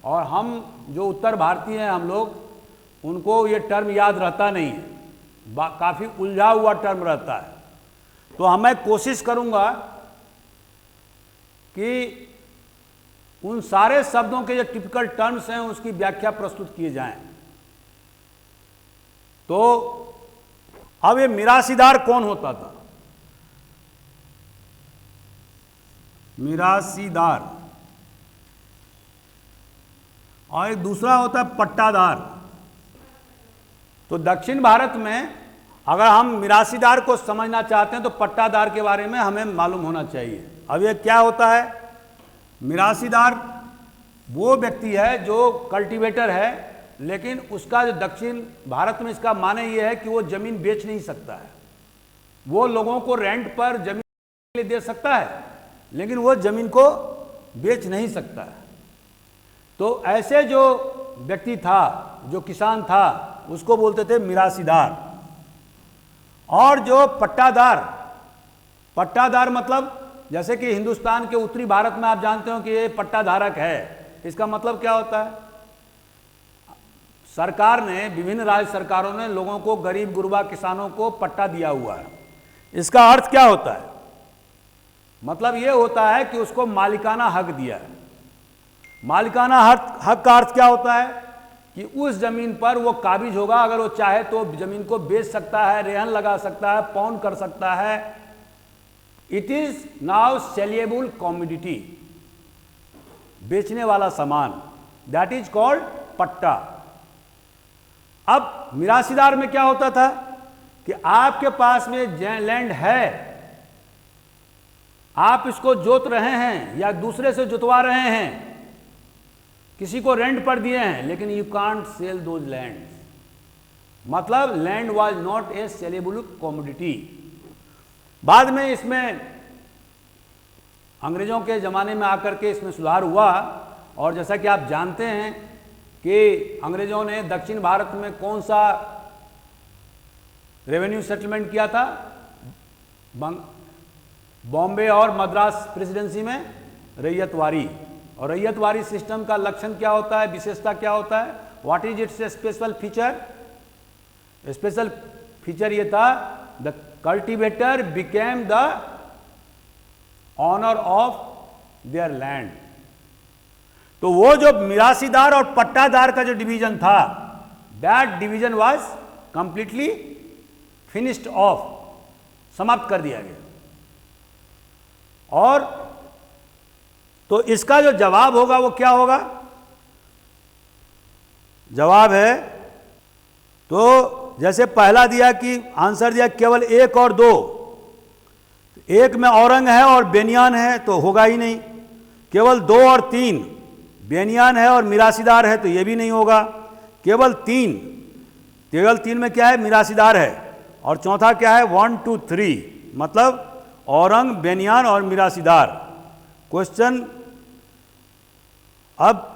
और हम जो उत्तर भारतीय हैं हम लोग, उनको ये टर्म याद रहता नहीं है, काफ़ी उलझा हुआ टर्म रहता है। तो मैं कोशिश करूँगा कि उन सारे शब्दों के जो टिपिकल टर्म्स हैं उसकी व्याख्या प्रस्तुत किए जाएं। तो अब ये मिरासीदार कौन होता था? मिरासीदार, और एक दूसरा होता है पट्टादार। तो दक्षिण भारत में अगर हम मिरासीदार को समझना चाहते हैं तो पट्टादार के बारे में हमें मालूम होना चाहिए। अब ये क्या होता है? मिरासीदार वो व्यक्ति है जो कल्टीवेटर है, लेकिन उसका जो दक्षिण भारत में इसका माने ये है कि वो जमीन बेच नहीं सकता है। वो लोगों को रेंट पर जमीन के लिए दे सकता है, लेकिन वो जमीन को बेच नहीं सकता है। तो ऐसे जो व्यक्ति था, जो किसान था, उसको बोलते थे मिरासीदार। और जो पट्टादार, पट्टादार मतलब जैसे कि हिंदुस्तान के उत्तरी भारत में आप जानते हो कि ये पट्टाधारक है। इसका मतलब क्या होता है? सरकार ने, विभिन्न राज्य सरकारों ने लोगों को, गरीब गुरबा किसानों को पट्टा दिया हुआ है। इसका अर्थ क्या होता है? मतलब ये होता है कि उसको मालिकाना हक दिया है। मालिकाना हक का अर्थ क्या होता है? कि उस जमीन पर वो काबिज होगा, अगर वो चाहे तो जमीन को बेच सकता है, रेहन लगा सकता है, पौन कर सकता है। इट इज नाउ सेलिएबल कॉमोडिटी, बेचने वाला सामान, दैट इज कॉल्ड पट्टा। अब मिरासीदार में क्या होता था कि आपके पास में लैंड है, आप इसको जोत रहे हैं या दूसरे से जुतवा रहे हैं, किसी को रेंट पर दिए हैं, लेकिन you can't sell those land. मतलब land was not a saleable commodity. बाद में इसमें अंग्रेजों के ज़माने में आकर के इसमें सुधार हुआ, और जैसा कि आप जानते हैं कि अंग्रेजों ने दक्षिण भारत में कौन सा रेवेन्यू सेटलमेंट किया था बॉम्बे और मद्रास प्रेसिडेंसी में रैयतवारी। और रैयतवारी सिस्टम का लक्षण क्या होता है, विशेषता क्या होता है, what is its special feature? Special feature ये था, the cultivator became the owner of their land. तो वो जो मिरासीदार और पट्टादार का जो डिवीजन था, that division was completely finished of, समाप्त कर दिया गया। और तो इसका जो जवाब होगा वो क्या होगा? जवाब है, तो जैसे पहला दिया कि आंसर दिया केवल 1 और 2, एक में औरंग है और बेनियान है तो होगा ही नहीं। केवल 2 और 3, बेनियान है और मिरासीदार है तो ये भी नहीं होगा। केवल 3 में क्या है, मिरासीदार है। और चौथा क्या है, 1 2 3, मतलब औरंग, बेनियान और मिरासीदार। क्वेश्चन, अब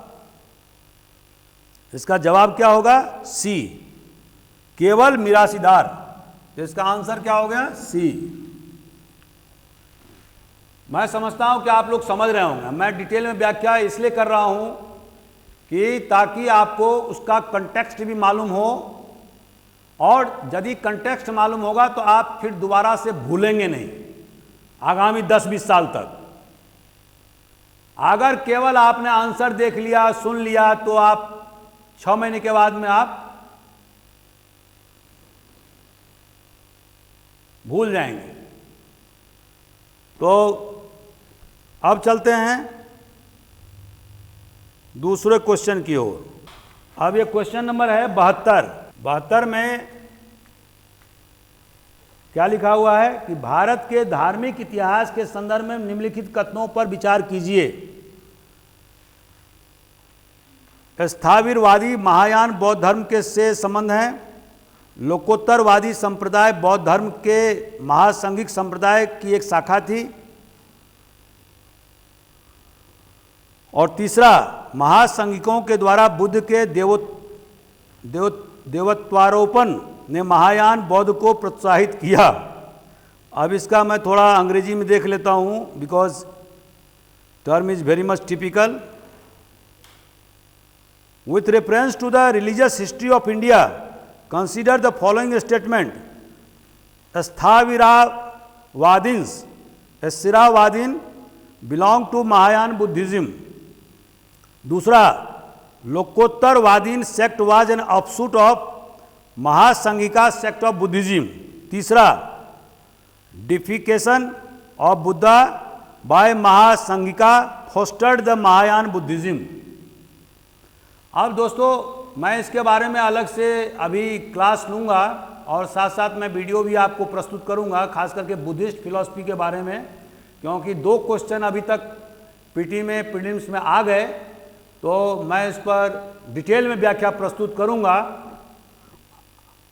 इसका जवाब क्या होगा? सी, केवल मिरासीदार। तो इसका आंसर क्या हो गया? सी। मैं समझता हूं कि आप लोग समझ रहे होंगे। मैं डिटेल में व्याख्या इसलिए कर रहा हूं कि ताकि आपको उसका कंटेक्स्ट भी मालूम हो, और यदि कंटेक्स्ट मालूम होगा तो आप फिर दोबारा से भूलेंगे नहीं आगामी 10-20 साल तक। अगर केवल आपने आंसर देख लिया, सुन लिया, तो आप 6 महीने के बाद में आप भूल जाएंगे। तो अब चलते हैं दूसरे क्वेश्चन की ओर। अब ये क्वेश्चन नंबर है 72 में क्या लिखा हुआ है कि भारत के धार्मिक इतिहास के संदर्भ में निम्नलिखित कथनों पर विचार कीजिए। स्थाविरवादी महायान बौद्ध धर्म के से संबंध है। लोकोत्तरवादी संप्रदाय बौद्ध धर्म के महासंघिक संप्रदाय की एक शाखा थी। और तीसरा, महासंघिकों के द्वारा बुद्ध के देवत्वारोपण ने महायान बौद्ध को प्रोत्साहित किया। अब इसका मैं थोड़ा अंग्रेजी में देख लेता हूं, because term is very much typical. With reference to the religious history of India, consider the following statement. Sthaviravadin belong to Mahayana Buddhism. दूसरा, Lokottaravadin sect was an offshoot of Mahasanghika sect of Buddhism. तीसरा, deification of Buddha by Mahasanghika fostered the Mahayana Buddhism. अब दोस्तों, मैं इसके बारे में अलग से अभी क्लास लूँगा और साथ साथ मैं वीडियो भी आपको प्रस्तुत करूँगा, खास करके बुद्धिस्ट फिलॉसफी के बारे में, क्योंकि 2 क्वेश्चन अभी तक पीटी में प्रीलिम्स में आ गए, तो मैं इस पर डिटेल में व्याख्या प्रस्तुत करूँगा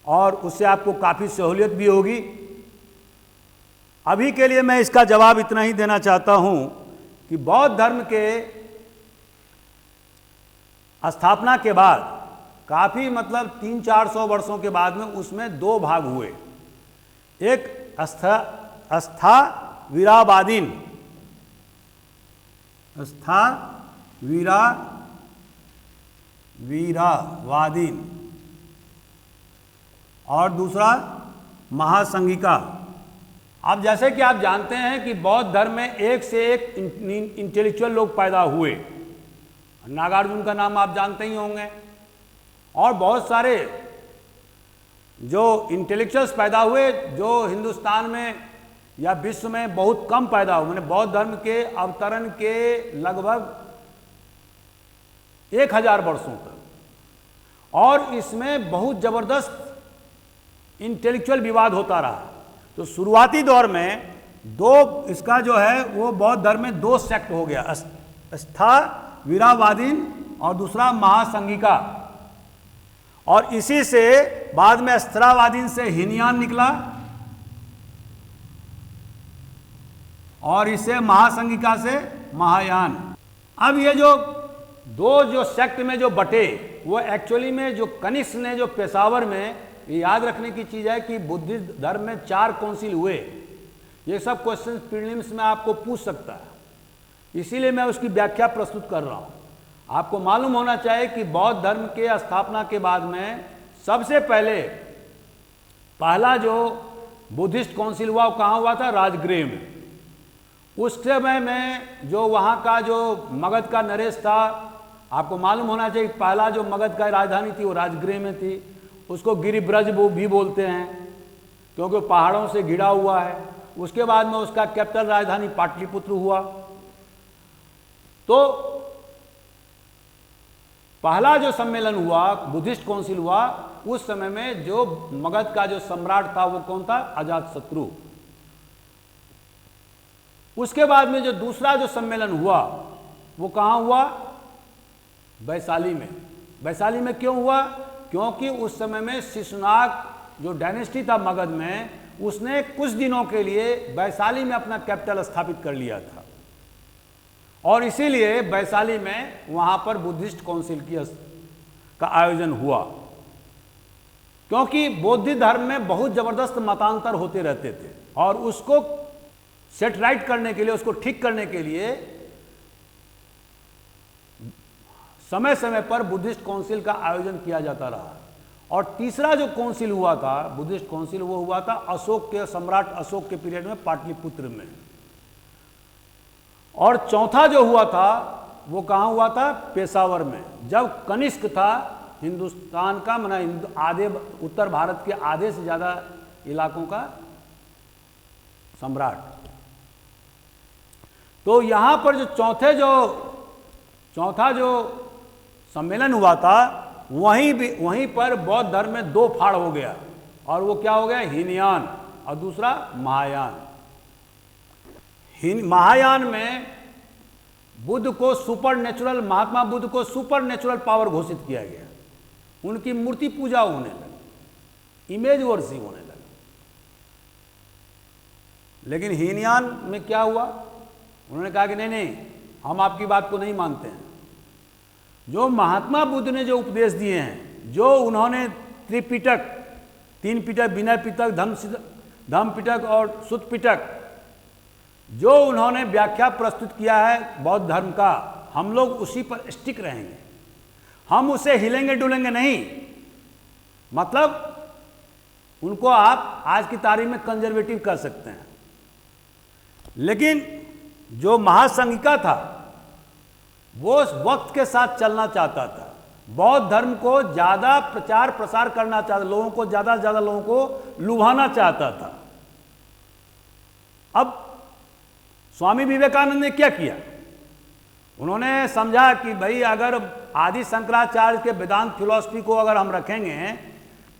और उससे आपको काफ़ी सहूलियत भी होगी। अभी के लिए मैं इसका जवाब इतना ही देना चाहता हूँ कि बौद्ध धर्म के स्थापना के बाद काफ़ी मतलब 300-400 वर्षों के बाद में उसमें 2 भाग हुए। एक स्थाविरावादीन और दूसरा महासंघिका। अब जैसे कि आप जानते हैं कि बौद्ध धर्म में एक से एक इंटेलेक्चुअल लोग पैदा हुए। नागार्जुन का नाम आप जानते ही होंगे, और बहुत सारे जो इंटेलेक्चुअल्स पैदा हुए जो हिंदुस्तान में या विश्व में बहुत कम पैदा हुए। मैंने बौद्ध धर्म के अवतरण के लगभग 1000 वर्षों तक, और इसमें बहुत जबरदस्त इंटेलेक्चुअल विवाद होता रहा। तो शुरुआती दौर में 2 इसका जो है वो बौद्ध धर्म में 2 सेक्ट हो गया, स्थाविरावादीन और दूसरा महासंघिका। और इसी से बाद में स्थाविरावादीन से हीनयान निकला और इसे महासंघिका से महायान। अब ये जो 2 सेक्ट में जो बटे, वो एक्चुअली में जो कनिष्क ने जो पेशावर में ये याद रखने की चीज़ है कि बुद्धिस्ट धर्म में 4 काउंसिल हुए। ये सब क्वेश्चन प्रीलिम्स में आपको पूछ सकता है, इसीलिए मैं उसकी व्याख्या प्रस्तुत कर रहा हूँ। आपको मालूम होना चाहिए कि बौद्ध धर्म के स्थापना के बाद में सबसे पहला जो बुद्धिस्ट काउंसिल हुआ वो कहाँ हुआ था? राजगृह में। उस समय में जो वहाँ का जो मगध का नरेश था, आपको मालूम होना चाहिए पहला जो मगध का राजधानी थी वो राजगृह में थी। उसको गिरिब्रज भी बोलते हैं क्योंकि पहाड़ों से घिरा हुआ है। उसके बाद में उसका कैपिटल राजधानी पाटलिपुत्र हुआ। तो पहला जो सम्मेलन हुआ, बुद्धिस्ट काउंसिल हुआ, उस समय में जो मगध का जो सम्राट था वो कौन था? अजातशत्रु। उसके बाद में जो दूसरा जो सम्मेलन हुआ वो कहाँ हुआ? वैशाली में। वैशाली में क्यों हुआ? क्योंकि उस समय में शिशुनाग जो डायनेस्टी था मगध में, उसने कुछ दिनों के लिए वैशाली में अपना कैपिटल स्थापित कर लिया था और इसीलिए वैशाली में वहां पर बुद्धिस्ट काउंसिल का आयोजन हुआ। क्योंकि बौद्ध धर्म में बहुत जबरदस्त मतांतर होते रहते थे और उसको सेट राइट करने के लिए, उसको ठीक करने के लिए समय समय पर बुद्धिस्ट काउंसिल का आयोजन किया जाता रहा। और तीसरा जो काउंसिल हुआ था, बुद्धिस्ट काउंसिल, वो हुआ था अशोक के, सम्राट अशोक के पीरियड में, पाटलिपुत्र में। और चौथा जो हुआ था वो कहाँ हुआ था? पेशावर में, जब कनिष्क था हिंदुस्तान का, माना आधे उत्तर भारत के आधे से ज़्यादा इलाकों का सम्राट। तो यहाँ पर जो चौथा जो सम्मेलन हुआ था, वहीं पर बौद्ध धर्म में 2 फाड़ हो गया। और वो क्या हो गया? हीनयान और दूसरा महायान। महायान में बुद्ध को सुपर नेचुरल, महात्मा बुद्ध को सुपर नेचुरल पावर घोषित किया गया। उनकी मूर्ति पूजा होने लगी, इमेज वर्शिप होने लगी। लेकिन हीनयान में क्या हुआ? उन्होंने कहा कि नहीं, हम आपकी बात को नहीं मानते हैं। जो महात्मा बुद्ध ने जो उपदेश दिए हैं, जो उन्होंने त्रिपिटक, 3 पिटक, विनय पिटक, धम्म पिटक और सुत्त पिटक, जो उन्होंने व्याख्या प्रस्तुत किया है बौद्ध धर्म का, हम लोग उसी पर स्टिक रहेंगे। हम उसे हिलेंगे डुलेंगे नहीं। मतलब उनको आप आज की तारीख में कंजर्वेटिव कर सकते हैं, लेकिन जो महासंघिका था वो वक्त के साथ चलना चाहता था, बौद्ध धर्म को ज़्यादा प्रचार प्रसार करना चाहता, लोगों को ज़्यादा से ज़्यादा लोगों को लुभाना चाहता था। अब स्वामी विवेकानंद ने क्या किया? उन्होंने समझा कि भाई अगर आदि शंकराचार्य के वेदांत फिलॉसफी को अगर हम रखेंगे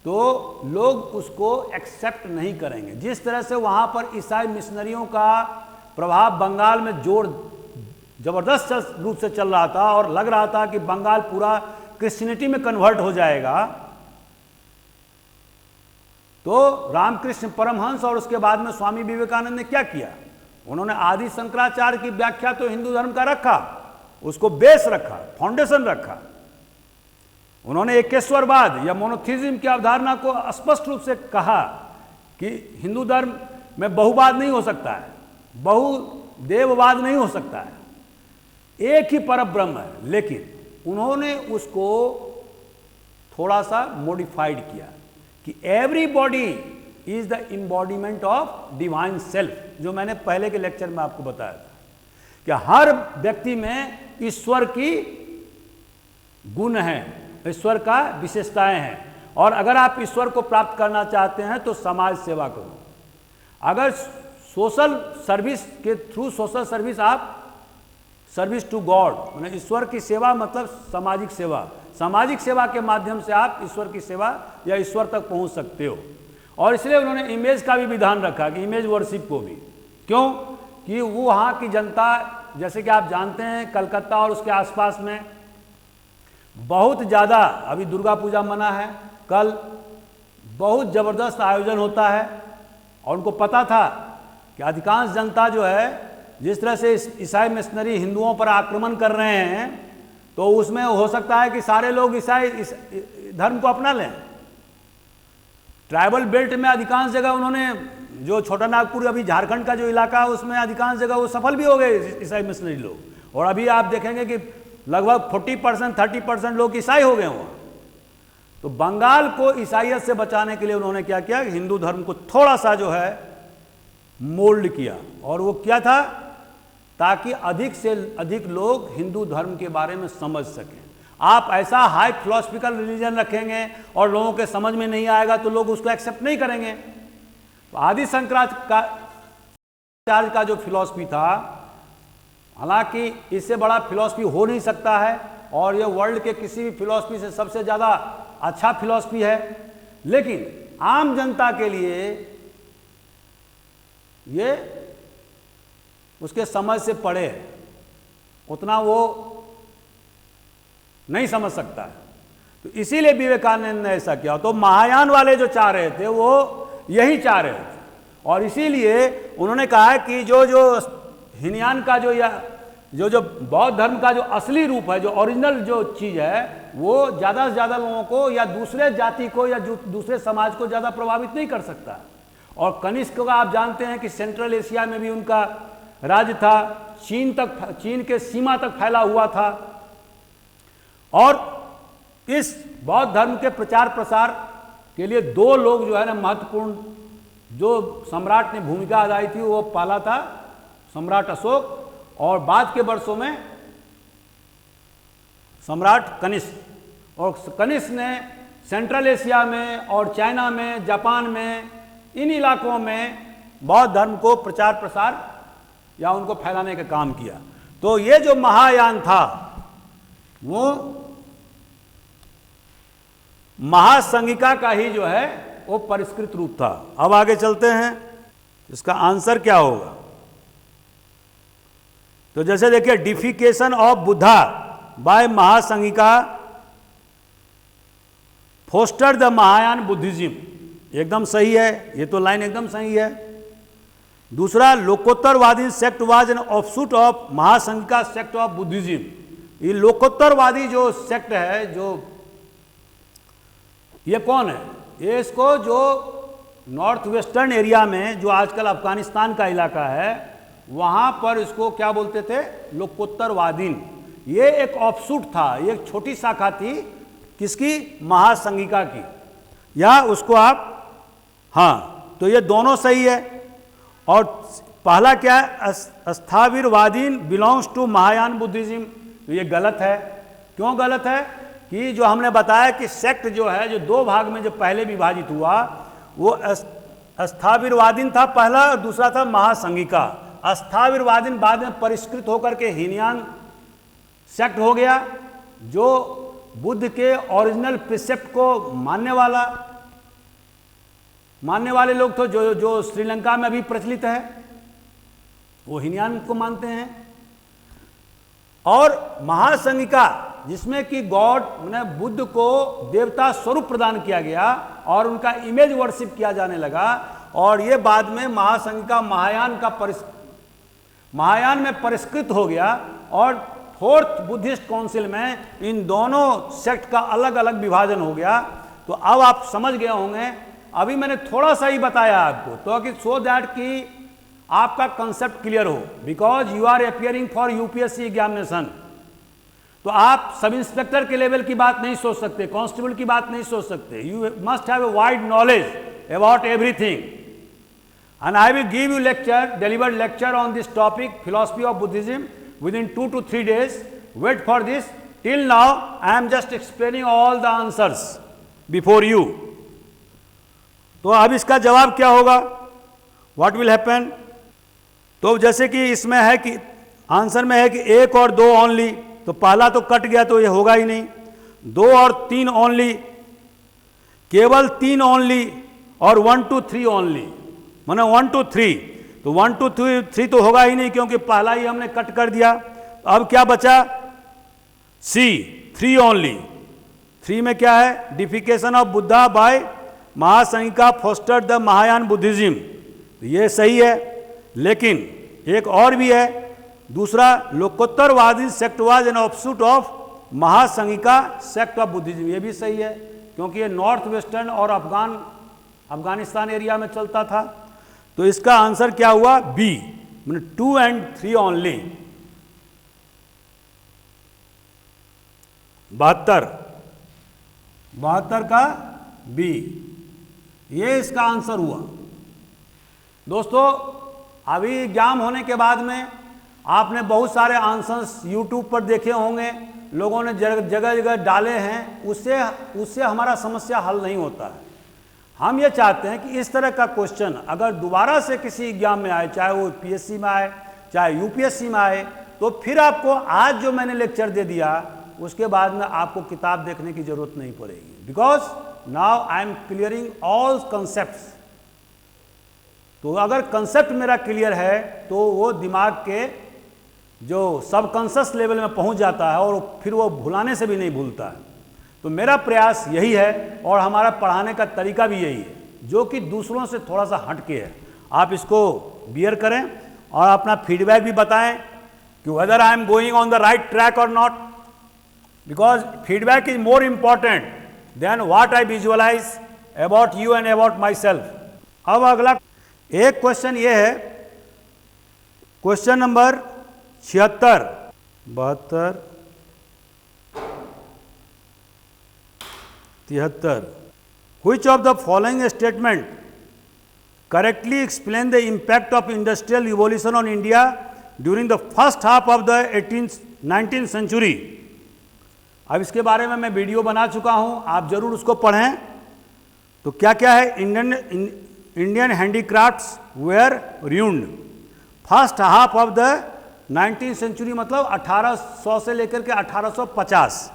तो लोग उसको एक्सेप्ट नहीं करेंगे। जिस तरह से वहाँ पर ईसाई मिशनरियों का प्रभाव बंगाल में जबरदस्त रूप से चल रहा था और लग रहा था कि बंगाल पूरा क्रिश्चियनिटी में कन्वर्ट हो जाएगा, तो रामकृष्ण परमहंस और उसके बाद में स्वामी विवेकानंद ने क्या किया? उन्होंने आदि शंकराचार्य की व्याख्या तो हिंदू धर्म का रखा, उसको बेस रखा, फाउंडेशन रखा। उन्होंने एकेश्वरवाद या मोनोथिज्म की अवधारणा को स्पष्ट रूप से कहा कि हिंदू धर्म में बहुवाद नहीं हो सकता है, बहुदेववाद नहीं हो सकता है, एक ही परब्रह्म है। लेकिन उन्होंने उसको थोड़ा सा मॉडिफाइड किया कि everybody is the embodiment of divine self, जो मैंने पहले के लेक्चर में आपको बताया था कि हर व्यक्ति में ईश्वर की गुण है, ईश्वर का विशेषताएं हैं। और अगर आप ईश्वर को प्राप्त करना चाहते हैं तो समाज सेवा करो। अगर सोशल सर्विस के थ्रू, सोशल सर्विस, आप सर्विस टू गॉड, मतलब ईश्वर की सेवा मतलब सामाजिक सेवा, सामाजिक सेवा के माध्यम से आप ईश्वर की सेवा या ईश्वर तक पहुंच सकते हो। और इसलिए उन्होंने इमेज का भी विधान रखा कि इमेज वर्शिप को भी, क्यों कि वो वहाँ की जनता, जैसे कि आप जानते हैं कलकत्ता और उसके आसपास में बहुत ज़्यादा, अभी दुर्गा पूजा मना है, कल बहुत ज़बरदस्त आयोजन होता है और उनको पता था कि अधिकांश जनता जो है, जिस तरह से ईसाई मिशनरी हिंदुओं पर आक्रमण कर रहे हैं, तो उसमें हो सकता है कि सारे लोग ईसाई धर्म को अपना लें। ट्राइबल बेल्ट में अधिकांश जगह उन्होंने, जो छोटा नागपुर अभी झारखंड का जो इलाका है उसमें अधिकांश जगह वो सफल भी हो गए ईसाई मिशनरी लोग। और अभी आप देखेंगे कि लगभग 40% 30% लोग ईसाई हो गए वहाँ। तो बंगाल को ईसाइयत से बचाने के लिए उन्होंने क्या किया, हिंदू धर्म को थोड़ा सा जो है मोल्ड किया। और वो क्या था, ताकि अधिक से अधिक लोग हिंदू धर्म के बारे में समझ सकें। आप ऐसा हाई फिलोसफिकल रिलीजन रखेंगे और लोगों के समझ में नहीं आएगा तो लोग उसको एक्सेप्ट नहीं करेंगे। तो आदि शंकराचार्य का जो फिलॉसफी था, हालांकि इससे बड़ा फिलॉसफी हो नहीं सकता है और ये वर्ल्ड के किसी भी फिलॉसफी से सबसे ज़्यादा अच्छा फिलॉसफी है, लेकिन आम जनता के लिए ये उसके समझ से परे है, उतना वो नहीं समझ सकता है। तो इसीलिए विवेकानंद ने ऐसा किया। तो महायान वाले जो चाह रहे थे वो यही चाह रहे थे, और इसीलिए उन्होंने कहा कि जो हीनयान का जो बौद्ध धर्म का जो असली रूप है, जो ओरिजिनल जो चीज़ है, वो ज़्यादा से ज़्यादा लोगों को या दूसरे जाति को या दूसरे समाज को ज़्यादा प्रभावित नहीं कर सकता। और कनिष्क का आप जानते हैं कि सेंट्रल एशिया में भी उनका राज्य था, चीन के सीमा तक फैला हुआ था। और इस बौद्ध धर्म के प्रचार प्रसार के लिए दो लोग जो है ना महत्वपूर्ण, जो सम्राट ने भूमिका अदाई थी, वो पहला था सम्राट अशोक और बाद के वर्षों में सम्राट कनिष्क। और कनिष्क ने सेंट्रल एशिया में और चाइना में, जापान में, इन इलाकों में बौद्ध धर्म को प्रचार प्रसार या उनको फैलाने का काम किया। तो ये जो महायान था वो महासंघिका का ही जो है वो परिष्कृत रूप था। अब आगे चलते हैं, इसका आंसर क्या होगा। तो जैसे देखिए, deification of Buddha by Mahasanghika foster the Mahayana Buddhism, एकदम सही है, ये तो लाइन एकदम सही है। दूसरा, Lokottaravadi sect was an offshoot of Mahasanghika sect of Buddhism. ये लोकोत्तरवादी जो सेक्ट है, जो ये कौन है, ये इसको जो नॉर्थ वेस्टर्न एरिया में, जो आजकल अफगानिस्तान का इलाका है, वहाँ पर इसको क्या बोलते थे, लोकोत्तरवादीन। ये एक ऑफशूट था, ये एक छोटी शाखा थी किसकी, महासंघिका की, या उसको आप, हाँ, तो ये दोनों सही है। और पहला क्या है, स्थाविरवादीन बिलोंग्स टू महायान बुद्धिज्म, तो ये गलत है। क्यों गलत है कि जो हमने बताया कि सेक्ट जो है, जो दो भाग में जो पहले विभाजित हुआ, वो स्थाविरवादीन था पहला और दूसरा था महासंघिका। स्थाविरवादीन बाद में परिष्कृत होकर के हीनयान सेक्ट हो गया, जो बुद्ध के ओरिजिनल प्रिसेप्ट को मानने वाले लोग तो जो श्रीलंका में भी प्रचलित है, वो हीनयान को मानते हैं। और महासंघिका जिसमें कि गॉड ने बुद्ध को देवता स्वरूप प्रदान किया गया और उनका इमेज वर्शिप किया जाने लगा, और ये बाद में महासंघिका महायान में परिष्कृत हो गया। और फोर्थ बुद्धिस्ट काउंसिल में इन दोनों सेक्ट का अलग अलग विभाजन हो गया। तो अब आप समझ गए होंगे, अभी मैंने थोड़ा सा ही बताया आपको, तो कि सो दैट कि आपका कंसेप्ट क्लियर हो, because you are appearing for UPSC examination. तो आप सब इंस्पेक्टर के लेवल की बात नहीं सोच सकते, कांस्टेबल की बात नहीं सोच सकते। You must have a wide knowledge about everything, and I will give you delivered lecture on this topic, philosophy of Buddhism, within 2 to 3 days. Wait for this. Till now I am just explaining all the answers before you. तो अब इसका जवाब क्या होगा, what will happen? तो जैसे कि इसमें है कि आंसर में है कि 1 और 2 ओनली, तो पहला तो कट गया तो ये होगा ही नहीं। 2 और 3 ओनली, केवल 3 ओनली, और 1 to 3 ओनली, माने 1 to 3, तो 1 to 3 तो होगा ही नहीं क्योंकि पहला ही हमने कट कर दिया। अब क्या बचा, सी, 3 ओनली। 3 में क्या है, deification of Buddha by Mahasanghika foster the Mahayana Buddhism, तो ये सही है। लेकिन एक और भी है, दूसरा, Lokottaravadi sect was an offshoot of Mahasanghika sect of Buddhism, ये भी सही है क्योंकि ये नॉर्थ वेस्टर्न और अफगान अफगानिस्तान एरिया में चलता था। तो इसका आंसर क्या हुआ? B, 2 and 3 only. 72 का बी, ये इसका आंसर हुआ। दोस्तों, अभी एग्जाम होने के बाद में आपने बहुत सारे आंसर्स यूट्यूब पर देखे होंगे, लोगों ने जगह जगह डाले हैं, उससे हमारा समस्या हल नहीं होता है। हम ये चाहते हैं कि इस तरह का क्वेश्चन अगर दोबारा से किसी एग्जाम में आए, चाहे वो पीएससी में आए, चाहे यूपीएससी में आए, तो फिर आपको आज जो मैंने लेक्चर दे दिया उसके बाद में आपको किताब देखने की जरूरत नहीं पड़ेगी, because now I am clearing all concepts. तो अगर कंसेप्ट मेरा क्लियर है तो वो दिमाग के जो सबकॉन्शियस लेवल में पहुंच जाता है और फिर वो भुलाने से भी नहीं भूलता है। तो मेरा प्रयास यही है और हमारा पढ़ाने का तरीका भी यही है, जो कि दूसरों से थोड़ा सा हटके है। आप इसको बियर करें और अपना फीडबैक भी बताएं कि whether I am going on the right track और not, because feedback is more important than what I visualize about you and about myself. अब अगला एक क्वेश्चन ये है, question number 76, 72, 73। Which of the following statement correctly explain the impact of industrial revolution on India during the first half of the 19th century? अब इसके बारे में मैं वीडियो बना चुका हूं, आप जरूर उसको पढ़ें। तो क्या क्या है? Indian handicrafts were ruined first half of the 19th century, मतलब 1800 से लेकर के 1850।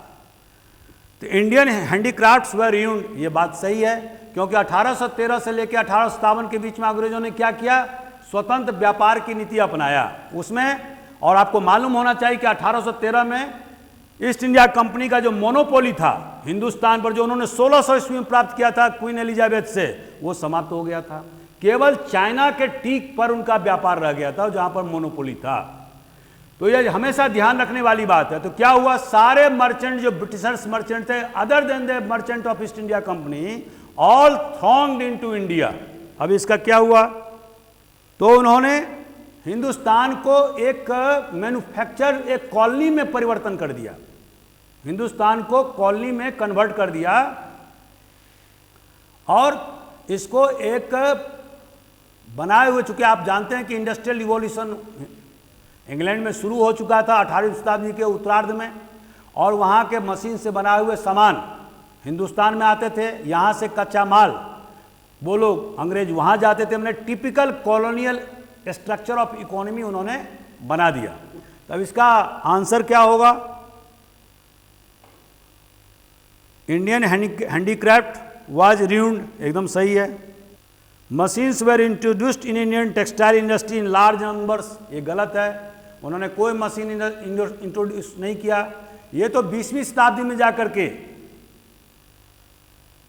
तो इंडियन हैंडीक्राफ्ट्स वर रूइंड, ये बात सही है, क्योंकि 1813 से लेकर 1857 के बीच में अंग्रेजों ने क्या किया? स्वतंत्र व्यापार की नीति अपनाया उसमें। और आपको मालूम होना चाहिए कि 1813 में ईस्ट इंडिया कंपनी का जो मोनोपोली था हिंदुस्तान पर, जो उन्होंने 1600 ईस्वी में प्राप्त किया था क्वीन एलिजाबेथ से, वो समाप्त हो गया था। केवल चाइना के टीक पर उनका व्यापार रह गया था जहां पर मोनोपोली था। तो ये हमेशा ध्यान रखने वाली बात है। तो क्या हुआ? सारे मर्चेंट जो ब्रिटिशर्स मर्चेंट थे, other than the merchant of East India company, all thronged into India. अब इसका क्या हुआ? तो उन्होंने हिंदुस्तान को एक मैन्युफैक्चर, एक कॉलोनी में परिवर्तन कर दिया, हिंदुस्तान को कॉलोनी में कन्वर्ट कर दिया और इसको एक बनाए हुए, चूंकि आप जानते हैं कि इंडस्ट्रियल रिवॉल्यूशन इंग्लैंड में शुरू हो चुका था 18वीं शताब्दी के उत्तरार्ध में, और वहाँ के मशीन से बनाए हुए सामान हिंदुस्तान में आते थे, यहाँ से कच्चा माल वो लोग अंग्रेज वहाँ जाते थे। हमने typical colonial structure of economy उन्होंने बना दिया। तब इसका आंसर क्या होगा? इंडियन हैंडीक्राफ्ट वाज रूइंड, एकदम सही है। Machines were introduced in Indian textile industry in large numbers, ये गलत है, उन्होंने कोई मशीन इंट्रोड्यूस नहीं किया। ये तो 20वीं शताब्दी में जाकर के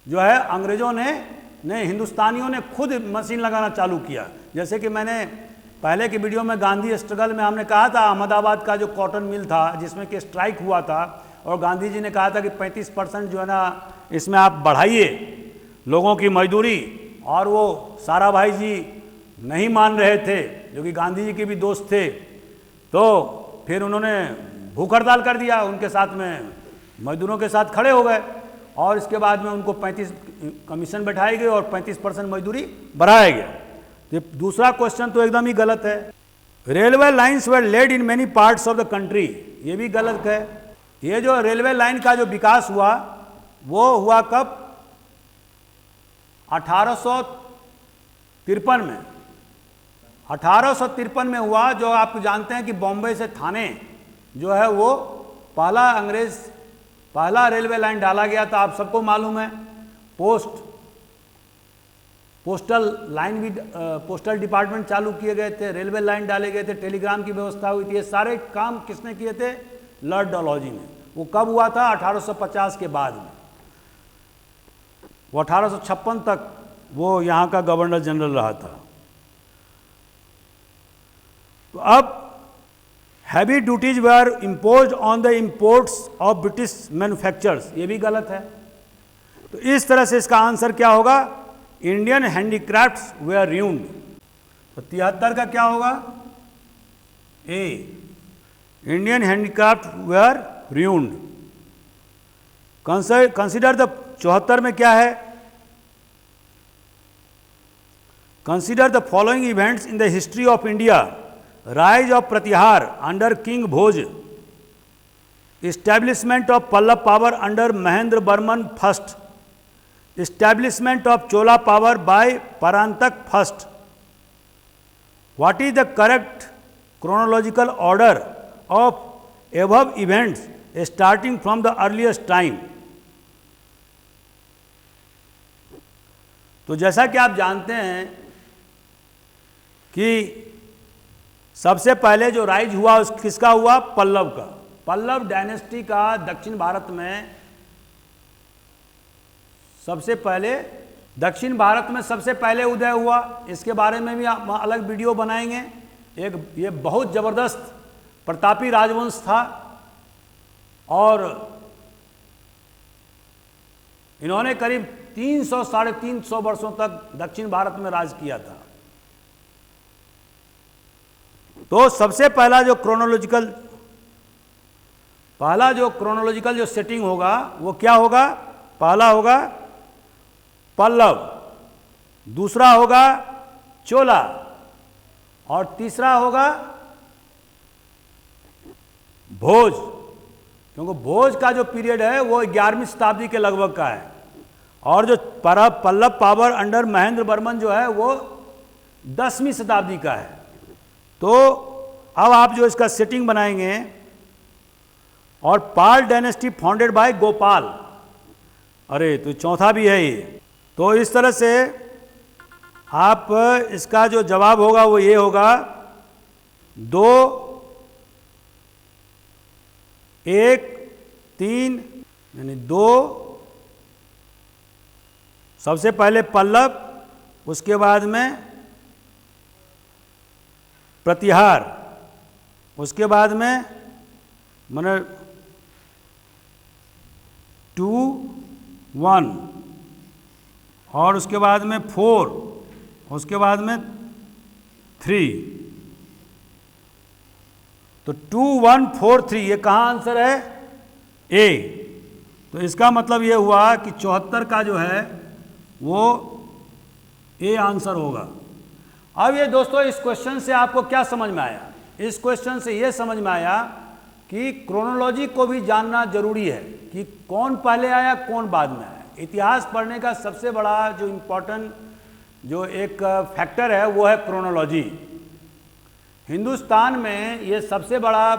जो है अंग्रेजों ने नहीं, हिंदुस्तानियों ने खुद मशीन लगाना चालू किया। जैसे कि मैंने पहले की वीडियो में गांधी स्ट्रगल में हमने कहा था, अहमदाबाद का जो कॉटन मिल था जिसमें कि स्ट्राइक हुआ था, और गांधी जी ने कहा था कि 35% जो है ना इसमें आप बढ़ाइए लोगों की मजदूरी, और वो सारा भाई जी नहीं मान रहे थे, जो कि गांधी जी के भी दोस्त थे। तो फिर उन्होंने भूख हड़ताल कर दिया, उनके साथ में मजदूरों के साथ खड़े हो गए, और इसके बाद में उनको 35 कमीशन बैठाई गई और 35% मजदूरी बढ़ाया गया। ये दूसरा क्वेश्चन तो एकदम ही गलत है। Railway lines were laid in many parts of the country, ये भी गलत है। ये जो रेलवे लाइन का जो विकास हुआ वो हुआ कब? 1853 में। 1853 में हुआ, जो आप जानते हैं कि बॉम्बे से थाने जो है वो पहला रेलवे लाइन डाला गया था, आप सबको मालूम है। पोस्टल लाइन भी, पोस्टल डिपार्टमेंट चालू किए गए थे, रेलवे लाइन डाले गए थे, टेलीग्राम की व्यवस्था हुई थी। ये सारे काम किसने किए थे? लॉर्ड डलहौजी ने। वो कब हुआ था? 1850 के बाद में। वो 1856 तक वो यहाँ का गवर्नर जनरल रहा था। तो अब heavy duties were imposed on the imports of British manufacturers, ये भी गलत है। तो इस तरह से इसका आंसर क्या होगा? Indian handicrafts were ruined. तो 73 का क्या होगा? A, Indian handicraft were ruined. Consider the 74 में क्या है? Consider the following events in the history of India. Rise of Pratihara under king Bhoj, establishment of Pallava power under Mahendra Varman first, establishment of Chola power by Parantaka first. What is the correct chronological order of above events starting from the earliest time? तो जैसा कि आप जानते हैं कि सबसे पहले जो राइज हुआ उस किसका हुआ? पल्लव का। पल्लव डायनेस्टी का दक्षिण भारत में सबसे पहले सबसे पहले उदय हुआ। इसके बारे में भी हम अलग वीडियो बनाएंगे। ये बहुत जबरदस्त प्रतापी राजवंश था और इन्होंने करीब 300 साढ़े 300 वर्षों तक दक्षिण भारत में राज किया था। तो सबसे पहला जो क्रोनोलॉजिकल जो सेटिंग होगा वो क्या होगा? पहला होगा पल्लव, दूसरा होगा चोला और तीसरा होगा भोज, क्योंकि भोज का जो पीरियड है वो 11वीं शताब्दी के लगभग का है और जो पल्लव पावर अंडर महेंद्र बर्मन जो है वो 10वीं शताब्दी का है। तो अब आप जो इसका सेटिंग बनाएंगे और पाल डायनेस्टी फाउंडेड बाय गोपाल, अरे तो चौथा भी है ये। तो इस तरह से आप इसका जो जवाब होगा वो ये होगा 2, 1, 3, यानी 2 सबसे पहले पल्लव, उसके बाद में प्रतिहार, उसके बाद में माने 2, 1 और उसके बाद में 4, उसके बाद में 3। तो 2, 1, 4, 3 ये कहाँ आंसर है? ए। तो इसका मतलब ये हुआ कि 74 का जो है वो ए आंसर होगा। अब ये दोस्तों इस क्वेश्चन से आपको क्या समझ में आया? इस क्वेश्चन से ये समझ में आया कि क्रोनोलॉजी को भी जानना जरूरी है कि कौन पहले आया कौन बाद में आया। इतिहास पढ़ने का सबसे बड़ा जो इम्पोर्टेंट जो एक फैक्टर है वो है क्रोनोलॉजी। हिंदुस्तान में ये सबसे बड़ा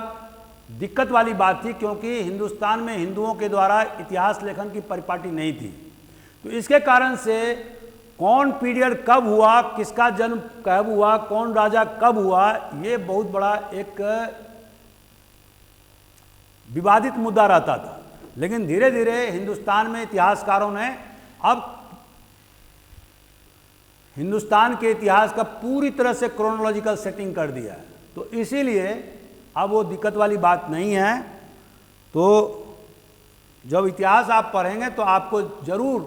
दिक्कत वाली बात थी क्योंकि हिंदुस्तान में हिंदुओं के द्वारा इतिहास लेखन की परिपाटी नहीं थी। तो इसके कारण से कौन पीरियड कब हुआ, किसका जन्म कब हुआ, कौन राजा कब हुआ, ये बहुत बड़ा एक विवादित मुद्दा रहता था। लेकिन धीरे धीरे हिंदुस्तान में इतिहासकारों ने अब हिंदुस्तान के इतिहास का पूरी तरह से क्रोनोलॉजिकल सेटिंग कर दिया है। तो इसीलिए अब वो दिक्कत वाली बात नहीं है। तो जब इतिहास आप पढ़ेंगे तो आपको जरूर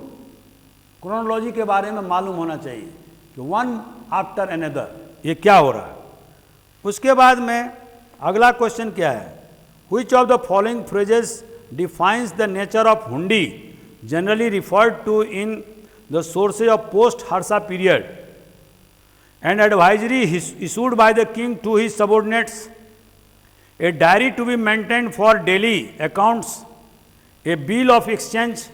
क्रोनोलॉजी के बारे में मालूम होना चाहिए कि वन आफ्टर अनदर ये क्या हो रहा है। उसके बाद में अगला क्वेश्चन क्या है? Which of the following phrases defines the nature of hundi generally referred to in the sources of post-Harsha period and advisory issued by the king to his subordinates, a diary to be maintained for daily accounts, a bill of exchange,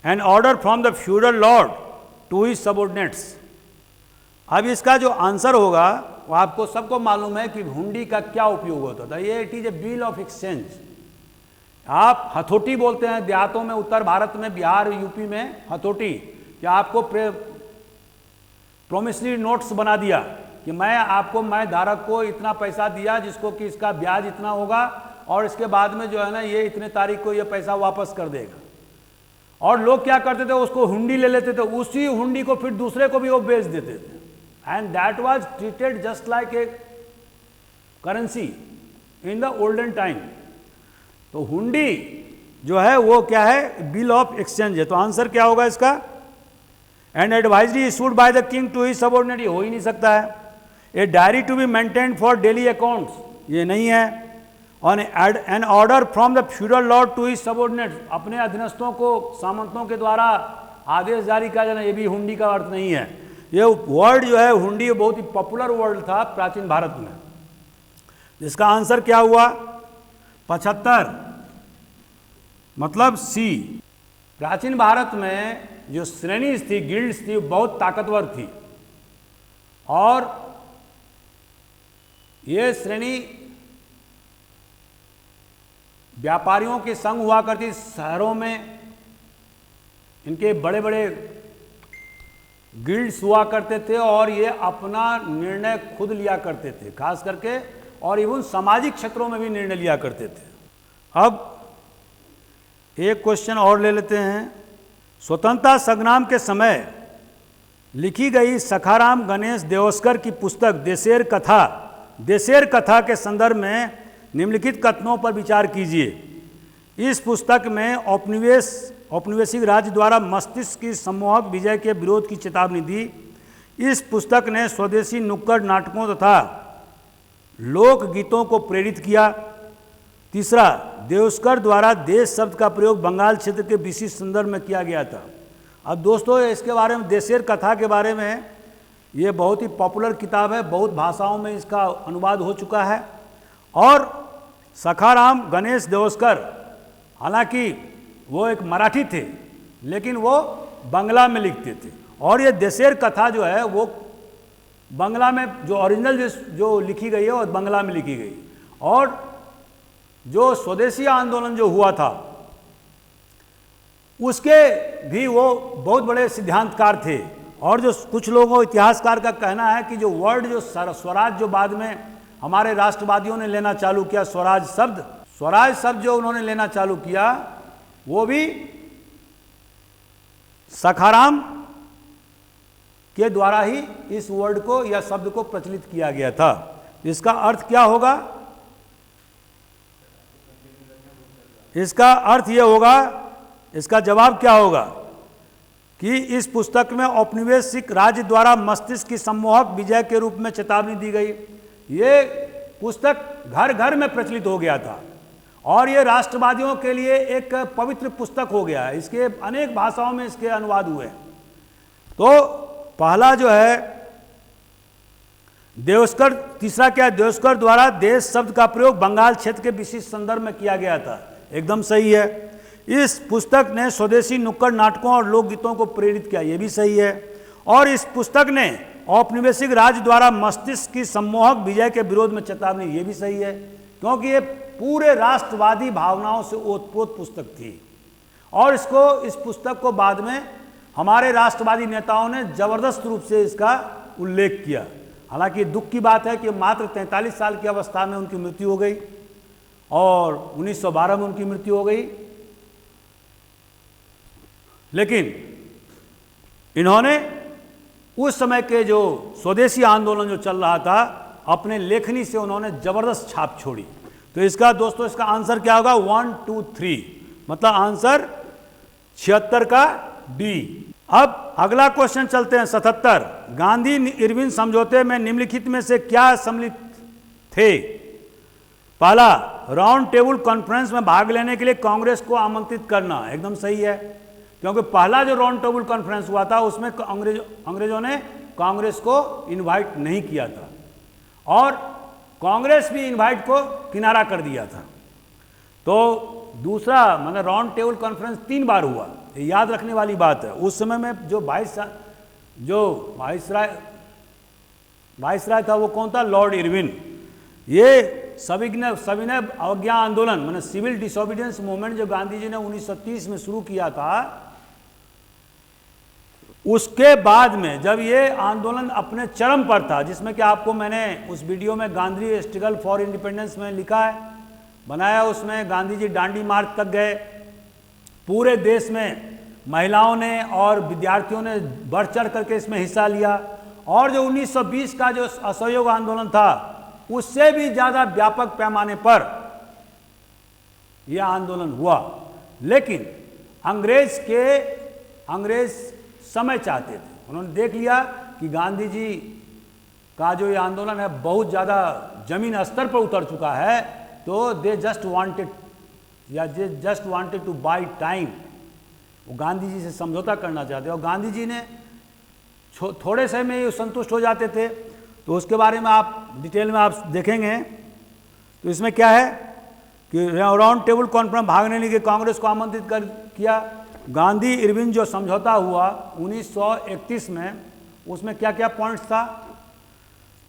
an order from the feudal lord to his subordinates। अब इसका जो answer होगा वो आपको सबको मालूम है कि हुंडी का क्या उपयोग होता था। ये it is a bill of exchange. आप हथौटी बोलते हैं देहातों में, उत्तर भारत में, बिहार यूपी में हथौटी, कि आपको प्रोमिसरी नोट्स बना दिया कि मैं धारक को इतना पैसा दिया जिसको कि इसका ब्याज इतना होगा और इसके बाद में जो है ना ये इतने तारीख को ये पैसा वापस कर देगा। और लोग क्या करते थे, उसको हुंडी ले लेते थे, उसी हुंडी को फिर दूसरे को भी वो बेच देते थे। And that was treated just like a currency in the olden time. तो हुंडी जो है वो क्या है? बिल ऑफ एक्सचेंज है। तो आंसर क्या होगा इसका? And advisory issued by the king to his subordinate, ये हो ही नहीं सकता है। A diary to be maintained for daily accounts, ये नहीं है। On an order from the feudal lord to his subordinate, अपने अधीनस्थों को सामंतों के द्वारा आदेश जारी किया जाना, ये भी हुंडी का अर्थ नहीं है। ये वर्ड जो है हुंडी बहुत ही पॉपुलर वर्ड था प्राचीन भारत में। इसका आंसर क्या हुआ? 75, मतलब सी। प्राचीन भारत में जो श्रेणी थी, गिल्ड्स थी, बहुत ताकतवर थी और ये श्रेणी व्यापारियों के संग हुआ करती। शहरों में इनके बड़े बड़े गिल्ड्स हुआ करते थे और ये अपना निर्णय खुद लिया करते थे, खास करके, और इवन सामाजिक क्षेत्रों में भी निर्णय लिया करते थे। अब एक क्वेश्चन और ले लेते हैं। स्वतंत्रता संग्राम के समय लिखी गई सखाराम गणेश देवस्कर की पुस्तक देशेर कथा के संदर्भ में निम्नलिखित कथनों पर विचार कीजिए। इस पुस्तक में औपनिवेशिक राज्य द्वारा मस्तिष्क की सम्मोहक विजय के विरोध की चेतावनी दी। इस पुस्तक ने स्वदेशी नुक्कड़ नाटकों तथा लोकगीतों को प्रेरित किया। तीसरा, देवस्कर द्वारा देश शब्द का प्रयोग बंगाल क्षेत्र के विशिष्ट संदर्भ में किया गया था। अब दोस्तों, इसके बारे में, देशेर कथा के बारे में, ये बहुत ही पॉपुलर किताब है, बहुत भाषाओं में इसका अनुवाद हो चुका है। और सखाराम गणेश देवस्कर, हालांकि वो एक मराठी थे लेकिन वो बंगला में लिखते थे, और ये देशेर कथा जो है वो बंगला में, जो ओरिजिनल जो लिखी गई है वो बंगला में लिखी गई। और जो स्वदेशी आंदोलन जो हुआ था उसके भी वो बहुत बड़े सिद्धांतकार थे। और जो कुछ लोगों, इतिहासकार का कहना है कि जो वर्ड, जो स्वराज, जो बाद में हमारे राष्ट्रवादियों ने लेना चालू किया, स्वराज शब्द जो उन्होंने लेना चालू किया, वो भी सखाराम के द्वारा ही इस वर्ड को या शब्द को प्रचलित किया गया था। इसका अर्थ क्या होगा? इसका अर्थ यह होगा, इसका जवाब क्या होगा कि इस पुस्तक में औपनिवेशिक राज्य द्वारा मस्तिष्क की सम्मोहक विजय के रूप में चेतावनी दी गई। ये पुस्तक घर घर में प्रचलित हो गया था और ये राष्ट्रवादियों के लिए एक पवित्र पुस्तक हो गया है। इसके अनेक भाषाओं में इसके अनुवाद हुए। तो पहला जो है देवस्कर, तीसरा क्या, देवस्कर द्वारा देश शब्द का प्रयोग बंगाल क्षेत्र के विशिष्ट संदर्भ में किया गया था, एकदम सही है। इस पुस्तक ने स्वदेशी नुक्कड़ नाटकों और लोकगीतों को प्रेरित किया, यह भी सही है। और इस पुस्तक ने औपनिवेशिक राज्य द्वारा मस्तिष्क की सम्मोहक विजय के विरोध में चेतावनी, ये भी सही है, क्योंकि ये पूरे राष्ट्रवादी भावनाओं से ओतप्रोत पुस्तक थी। और इस पुस्तक को बाद में हमारे राष्ट्रवादी नेताओं ने जबरदस्त रूप से इसका उल्लेख किया। हालांकि दुख की बात है कि मात्र 43 साल की अवस्था में उनकी मृत्यु हो गई और 1912 में उनकी मृत्यु हो गई। लेकिन इन्होंने उस समय के जो स्वदेशी आंदोलन जो चल रहा था, अपने लेखनी से उन्होंने जबरदस्त छाप छोड़ी। तो इसका दोस्तों, इसका आंसर क्या होगा? 1, 2, 3, मतलब आंसर 76 का डी। अब अगला क्वेश्चन चलते हैं 77। गांधी इरविन समझौते में निम्नलिखित में से क्या सम्मिलित थे? पहला, राउंड टेबल कॉन्फ्रेंस में भाग लेने के लिए कांग्रेस को आमंत्रित करना, एकदम सही है, क्योंकि पहला जो राउंड टेबल कॉन्फ्रेंस हुआ था उसमें अंग्रेजों ने कांग्रेस को इनवाइट नहीं किया था और कांग्रेस भी इनवाइट को किनारा कर दिया था। तो दूसरा, मतलब राउंड टेबल कॉन्फ्रेंस 3 बार हुआ, ये याद रखने वाली बात है। उस समय में जो वाइसराय था वो कौन था? Lord Irwin. ये सविनय अवज्ञा आंदोलन, मतलब सिविल डिसोबीडियंस मूवमेंट जो गांधी जी ने 1930 में शुरू किया था, उसके बाद में जब ये आंदोलन अपने चरम पर था, जिसमें कि आपको मैंने उस वीडियो में गांधी स्ट्रगल फॉर इंडिपेंडेंस में लिखा है, बनाया, उसमें गांधी जी दांडी मार्च तक गए। पूरे देश में महिलाओं ने और विद्यार्थियों ने बढ़ चढ़ करके इसमें हिस्सा लिया और जो 1920 का जो असहयोग आंदोलन था उससे भी ज़्यादा व्यापक पैमाने पर यह आंदोलन हुआ। लेकिन अंग्रेज समय चाहते थे। उन्होंने देख लिया कि गांधी जी का जो ये आंदोलन है बहुत ज़्यादा जमीन स्तर पर उतर चुका है, तो they just wanted two by time. वो गांधी जी से समझौता करना चाहते और गांधी जी ने थोड़े समय में संतुष्ट हो जाते थे। तो उसके बारे में आप डिटेल में आप देखेंगे। तो इसमें क्या है कि राउंड टेबल कॉन्फ्रेंस भागने के लिए कांग्रेस को आमंत्रित किया। गांधी इरविन जो समझौता हुआ 1931 में, उसमें क्या क्या पॉइंट्स था,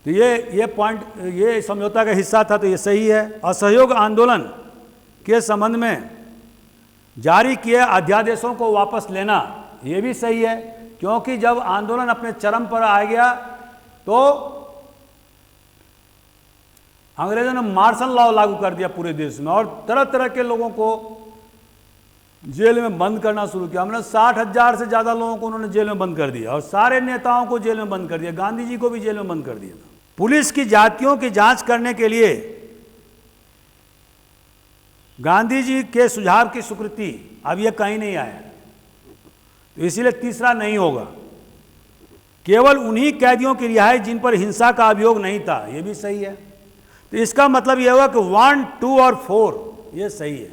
तो ये पॉइंट ये समझौता का हिस्सा था, तो ये सही है। असहयोग आंदोलन के संबंध में जारी किए अध्यादेशों को वापस लेना, ये भी सही है, क्योंकि जब आंदोलन अपने चरम पर आ गया तो अंग्रेजों ने मार्शल लॉ लागू कर दिया पूरे देश में और तरह तरह के लोगों को जेल में बंद करना शुरू किया। हमने 60,000 से ज़्यादा लोगों को उन्होंने जेल में बंद कर दिया और सारे नेताओं को जेल में बंद कर दिया, गांधी जी को भी जेल में बंद कर दिया। पुलिस की जातियों की जांच करने के लिए गांधी जी के सुझाव की स्वीकृति, अब यह कहीं नहीं आया, तो इसीलिए तीसरा नहीं होगा। केवल उन्हीं कैदियों की रिहाई जिन पर हिंसा का अभियोग नहीं था, यह भी सही है। तो इसका मतलब यह हुआ कि 1, 2 और 4 ये सही है।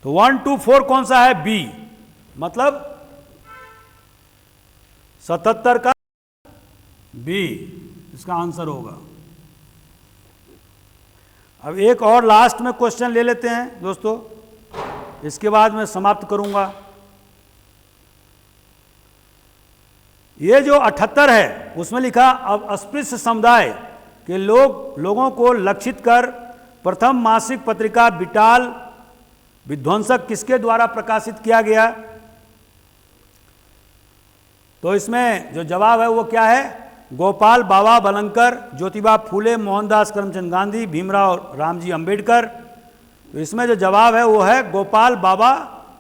तो 1, 2, 4 कौन सा है? बी, मतलब 77 का बी इसका आंसर होगा। अब एक और लास्ट में क्वेश्चन ले लेते हैं दोस्तों, इसके बाद मैं समाप्त करूंगा। ये जो 78 है उसमें लिखा, अब अस्पृश्य समुदाय के लोगों को लक्षित कर प्रथम मासिक पत्रिका बिटाल विध्वंसक किसके द्वारा प्रकाशित किया गया? तो इसमें जो जवाब है वो क्या है? गोपाल बाबा बलंकर, ज्योतिबा फूले, मोहनदास करमचंद गांधी, भीमराव रामजी अंबेडकर। तो इसमें जो जवाब है वो है गोपाल बाबा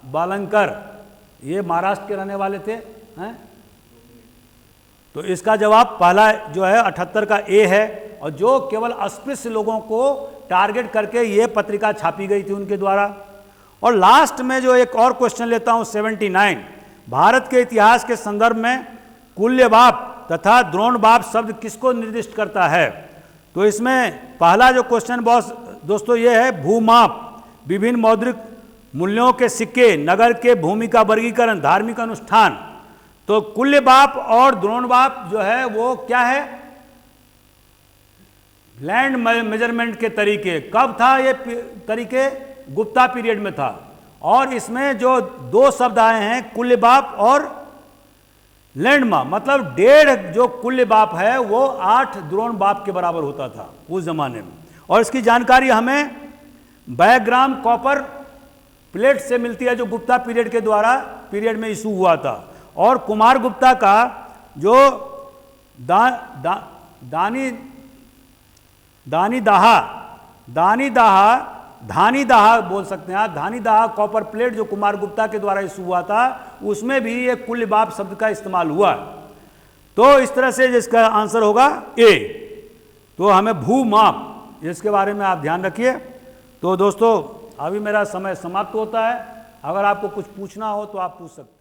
बालंकर, ये महाराष्ट्र के रहने वाले थे हैं। तो इसका जवाब पहला जो है 78 का ए है, और जो केवल अस्पृश्य लोगों को टारगेट करके ये पत्रिका छापी गई थी उनके द्वारा। और लास्ट में जो एक और क्वेश्चन लेता हूं 79, भारत के इतिहास के संदर्भ में कुल्यबाप तथा द्रोणबाप शब्द किसको निर्दिष्ट करता है? तो इसमें पहला जो क्वेश्चन बॉस दोस्तों ये है, भूमाप, विभिन्न मौद्रिक मूल्यों के सिक्के, नगर के भूमि का वर्गीकरण, धार्मिक अनुष्ठान। तो कुल्यबाप और द्रोणबाप जो है वो क्या है? लैंड मेजरमेंट के तरीके। कब था ये तरीके? गुप्ता पीरियड में था। और इसमें जो दो शब्द आए हैं कुल्यबाप और लैंडमार्क, मतलब 1.5 जो कुल्यबाप है वो 8 द्रोणबाप के बराबर होता था उस जमाने में। और इसकी जानकारी हमें बैग्राम कॉपर प्लेट से मिलती है जो गुप्ता पीरियड में इशू हुआ था। और कुमार गुप्ता का जो धानी दाहा बोल सकते हैं आप, धानी दाहा कॉपर प्लेट जो कुमार गुप्ता के द्वारा इशू हुआ था, उसमें भी ये कुल्यबाप शब्द का इस्तेमाल हुआ। तो इस तरह से जिसका आंसर होगा ए। तो हमें भूमाप, इसके बारे में आप ध्यान रखिए। तो दोस्तों अभी मेरा समय समाप्त होता है, अगर आपको कुछ पूछना हो तो आप पूछ सकते हैं।